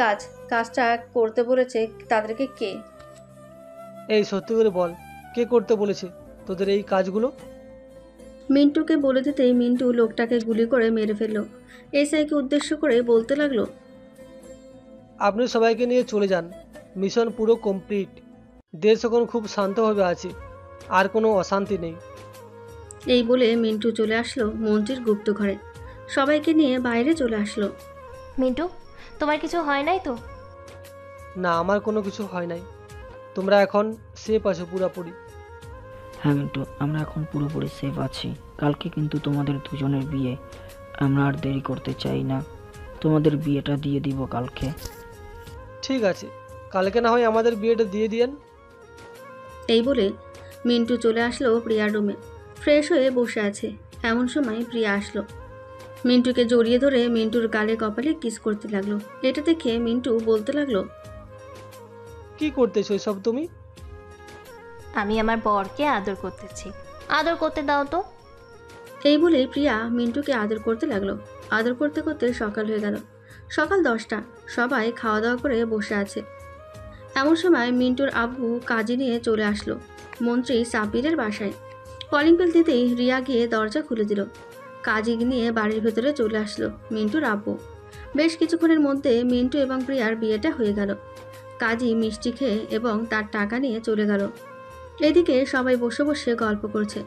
কাজটা করতে বলেছে তাদেরকে কে। এই সত্যি করে বল, কে করতে বলেছে তোদের এই কাজগুলো? মিন্টুকে বলে দিতেই মিন্টু লোকটাকে গুলি করে মেরে ফেলল। এসআইকে উদ্দেশ্য করে বলতে লাগলো, আপনি সবাইকে নিয়ে চলে যান। মিশন পুরো কমপ্লিট। দেশ এখন খুব শান্তভাবে আছে, আর কোনো অশান্তি নেই। এই বলে মিন্টু চলে আসলো মন্ত্রীর গুপ্ত ঘরে। সবাইকে নিয়ে বাইরে চলে আসলো। মিন্টু, তোমার কিছু হয় নাই তো? না, আমার কোনো কিছু হয় নাই। তোমরা এখন সেফ আছো পুরাপুরি। হ্যাঁ মিন্টু, আমরা এখন পুরোপুরি সেফ আছি। কালকে কিন্তু তোমাদের দুজনের বিয়ে, আমরা আর দেরি করতে চাই না। তোমাদের বিয়েটা দিয়ে দিব কালকে। ঠিক আছে, কালকে না হয় আমাদের বিয়েটা দিয়ে দিয়েন। এই বলে মিন্টু চলে আসলো প্রিয়ার রুমে। ফ্রেশ হয়ে বসে আছে, এমন সময় প্রিয়া আসলো। মিন্টুকে জড়িয়ে ধরে মিন্টুর গালে কপালে কিস করতে লাগলো। এটা দেখে মিন্টু বলতে লাগলো, কি করতেছো এসব তুমি? আমি আমার বরকে আদর করতেছি, আদর করতে দাও তো। এই বলে প্রিয়া মিন্টুকে আদর করতে লাগলো। আদর করতে করতে সকাল হয়ে গেল। সকাল 10টা, সবাই খাওয়া দাওয়া করে বসে আছে। এমন সময় মিন্টুর আব্বু কাজে নিয়ে চলে আসলো মন্ত্রী সাব্বিরের বাসায়। কলিং বেল দিতেই রিয়া গিয়ে দরজা খুলে দিল। কাজী নিয়ে বাড়ির ভেতরে চলে আসলো মিন্টুর আব্বু। বেশ কিছুক্ষণের মধ্যে মিন্টু এবং প্রিয়ার বিয়েটা হয়ে গেল। কাজী মিষ্টি খেয়ে এবং তার টাকা নিয়ে চলে গেল। এদিকে সবাই বসে বসে গল্প করছে।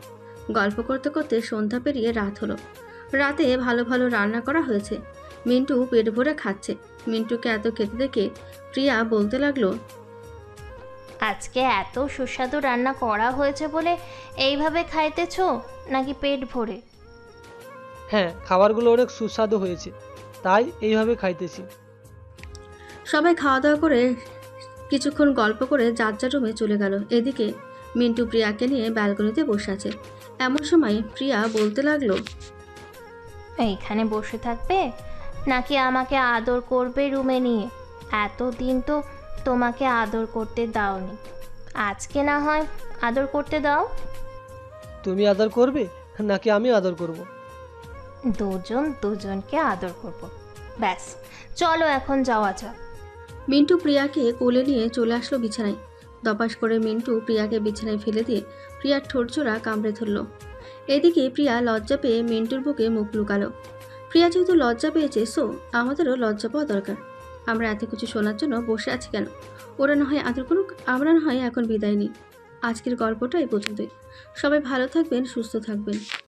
গল্প করতে করতে সন্ধ্যা পেরিয়ে রাত হলো। রাতে ভালো ভালো রান্না করা হয়েছে। মিন্টু পেট ভরে খাচ্ছে। মিন্টুকে এত খেতে দেখে প্রিয়া বলতে লাগলো, আজকে এত সুস্বাদু রান্না করা হয়েছে বলে এইভাবে খাইতেছো নাকি পেট ভরে? হ্যাঁ, খাবারগুলো অনেক সুস্বাদু হয়েছে, তাই এইভাবে খাইতেছি। সবাই খাওয়া দাওয়া করে কিছুক্ষণ গল্প করে যার যার রুমে চলে গেল। এদিকে মিন্টু প্রিয়াকে নিয়ে ব্যালকনিতে বসে আছে। এমন সময় প্রিয়া বলতে লাগলো, এইখানে বসে থাকবে নাকি আমাকে আদর করবে রুমে নিয়ে? এতদিন তো তোমাকে আদর করতে দাওনি, আজকে না হয় আদর করতে দাও। তুমি আদর করবে নাকি আমি আদর করব? দুজন দুজনকে আদর করব। ব্যাস, চলো এখন যাওয়া যাক। মিন্টু প্রিয়াকে কোলে নিয়ে চলে আসলো বিছানায়। দপাস করে মিন্টু প্রিয়াকে বিছানায় ফেলে দিয়ে প্রিয়ার ঠোঁটজোড়া কামড়ে ধরল। এদিকে প্রিয়া লজ্জা পেয়ে মিন্টুর বুকে মুখ লুকালো। প্রিয়া যেহেতু লজ্জা পেয়েছে, সো আমাদেরও লজ্জা পাওয়া দরকার। আমরা এত কিছু শোনার জন্য বসে আছি কেন? ওরা না হয় আদর করুক, আমরা না হয় এখন বিদায় নিই। আজকের গল্পটা এই পর্যন্তই। সবাই ভালো থাকবেন, সুস্থ থাকবেন।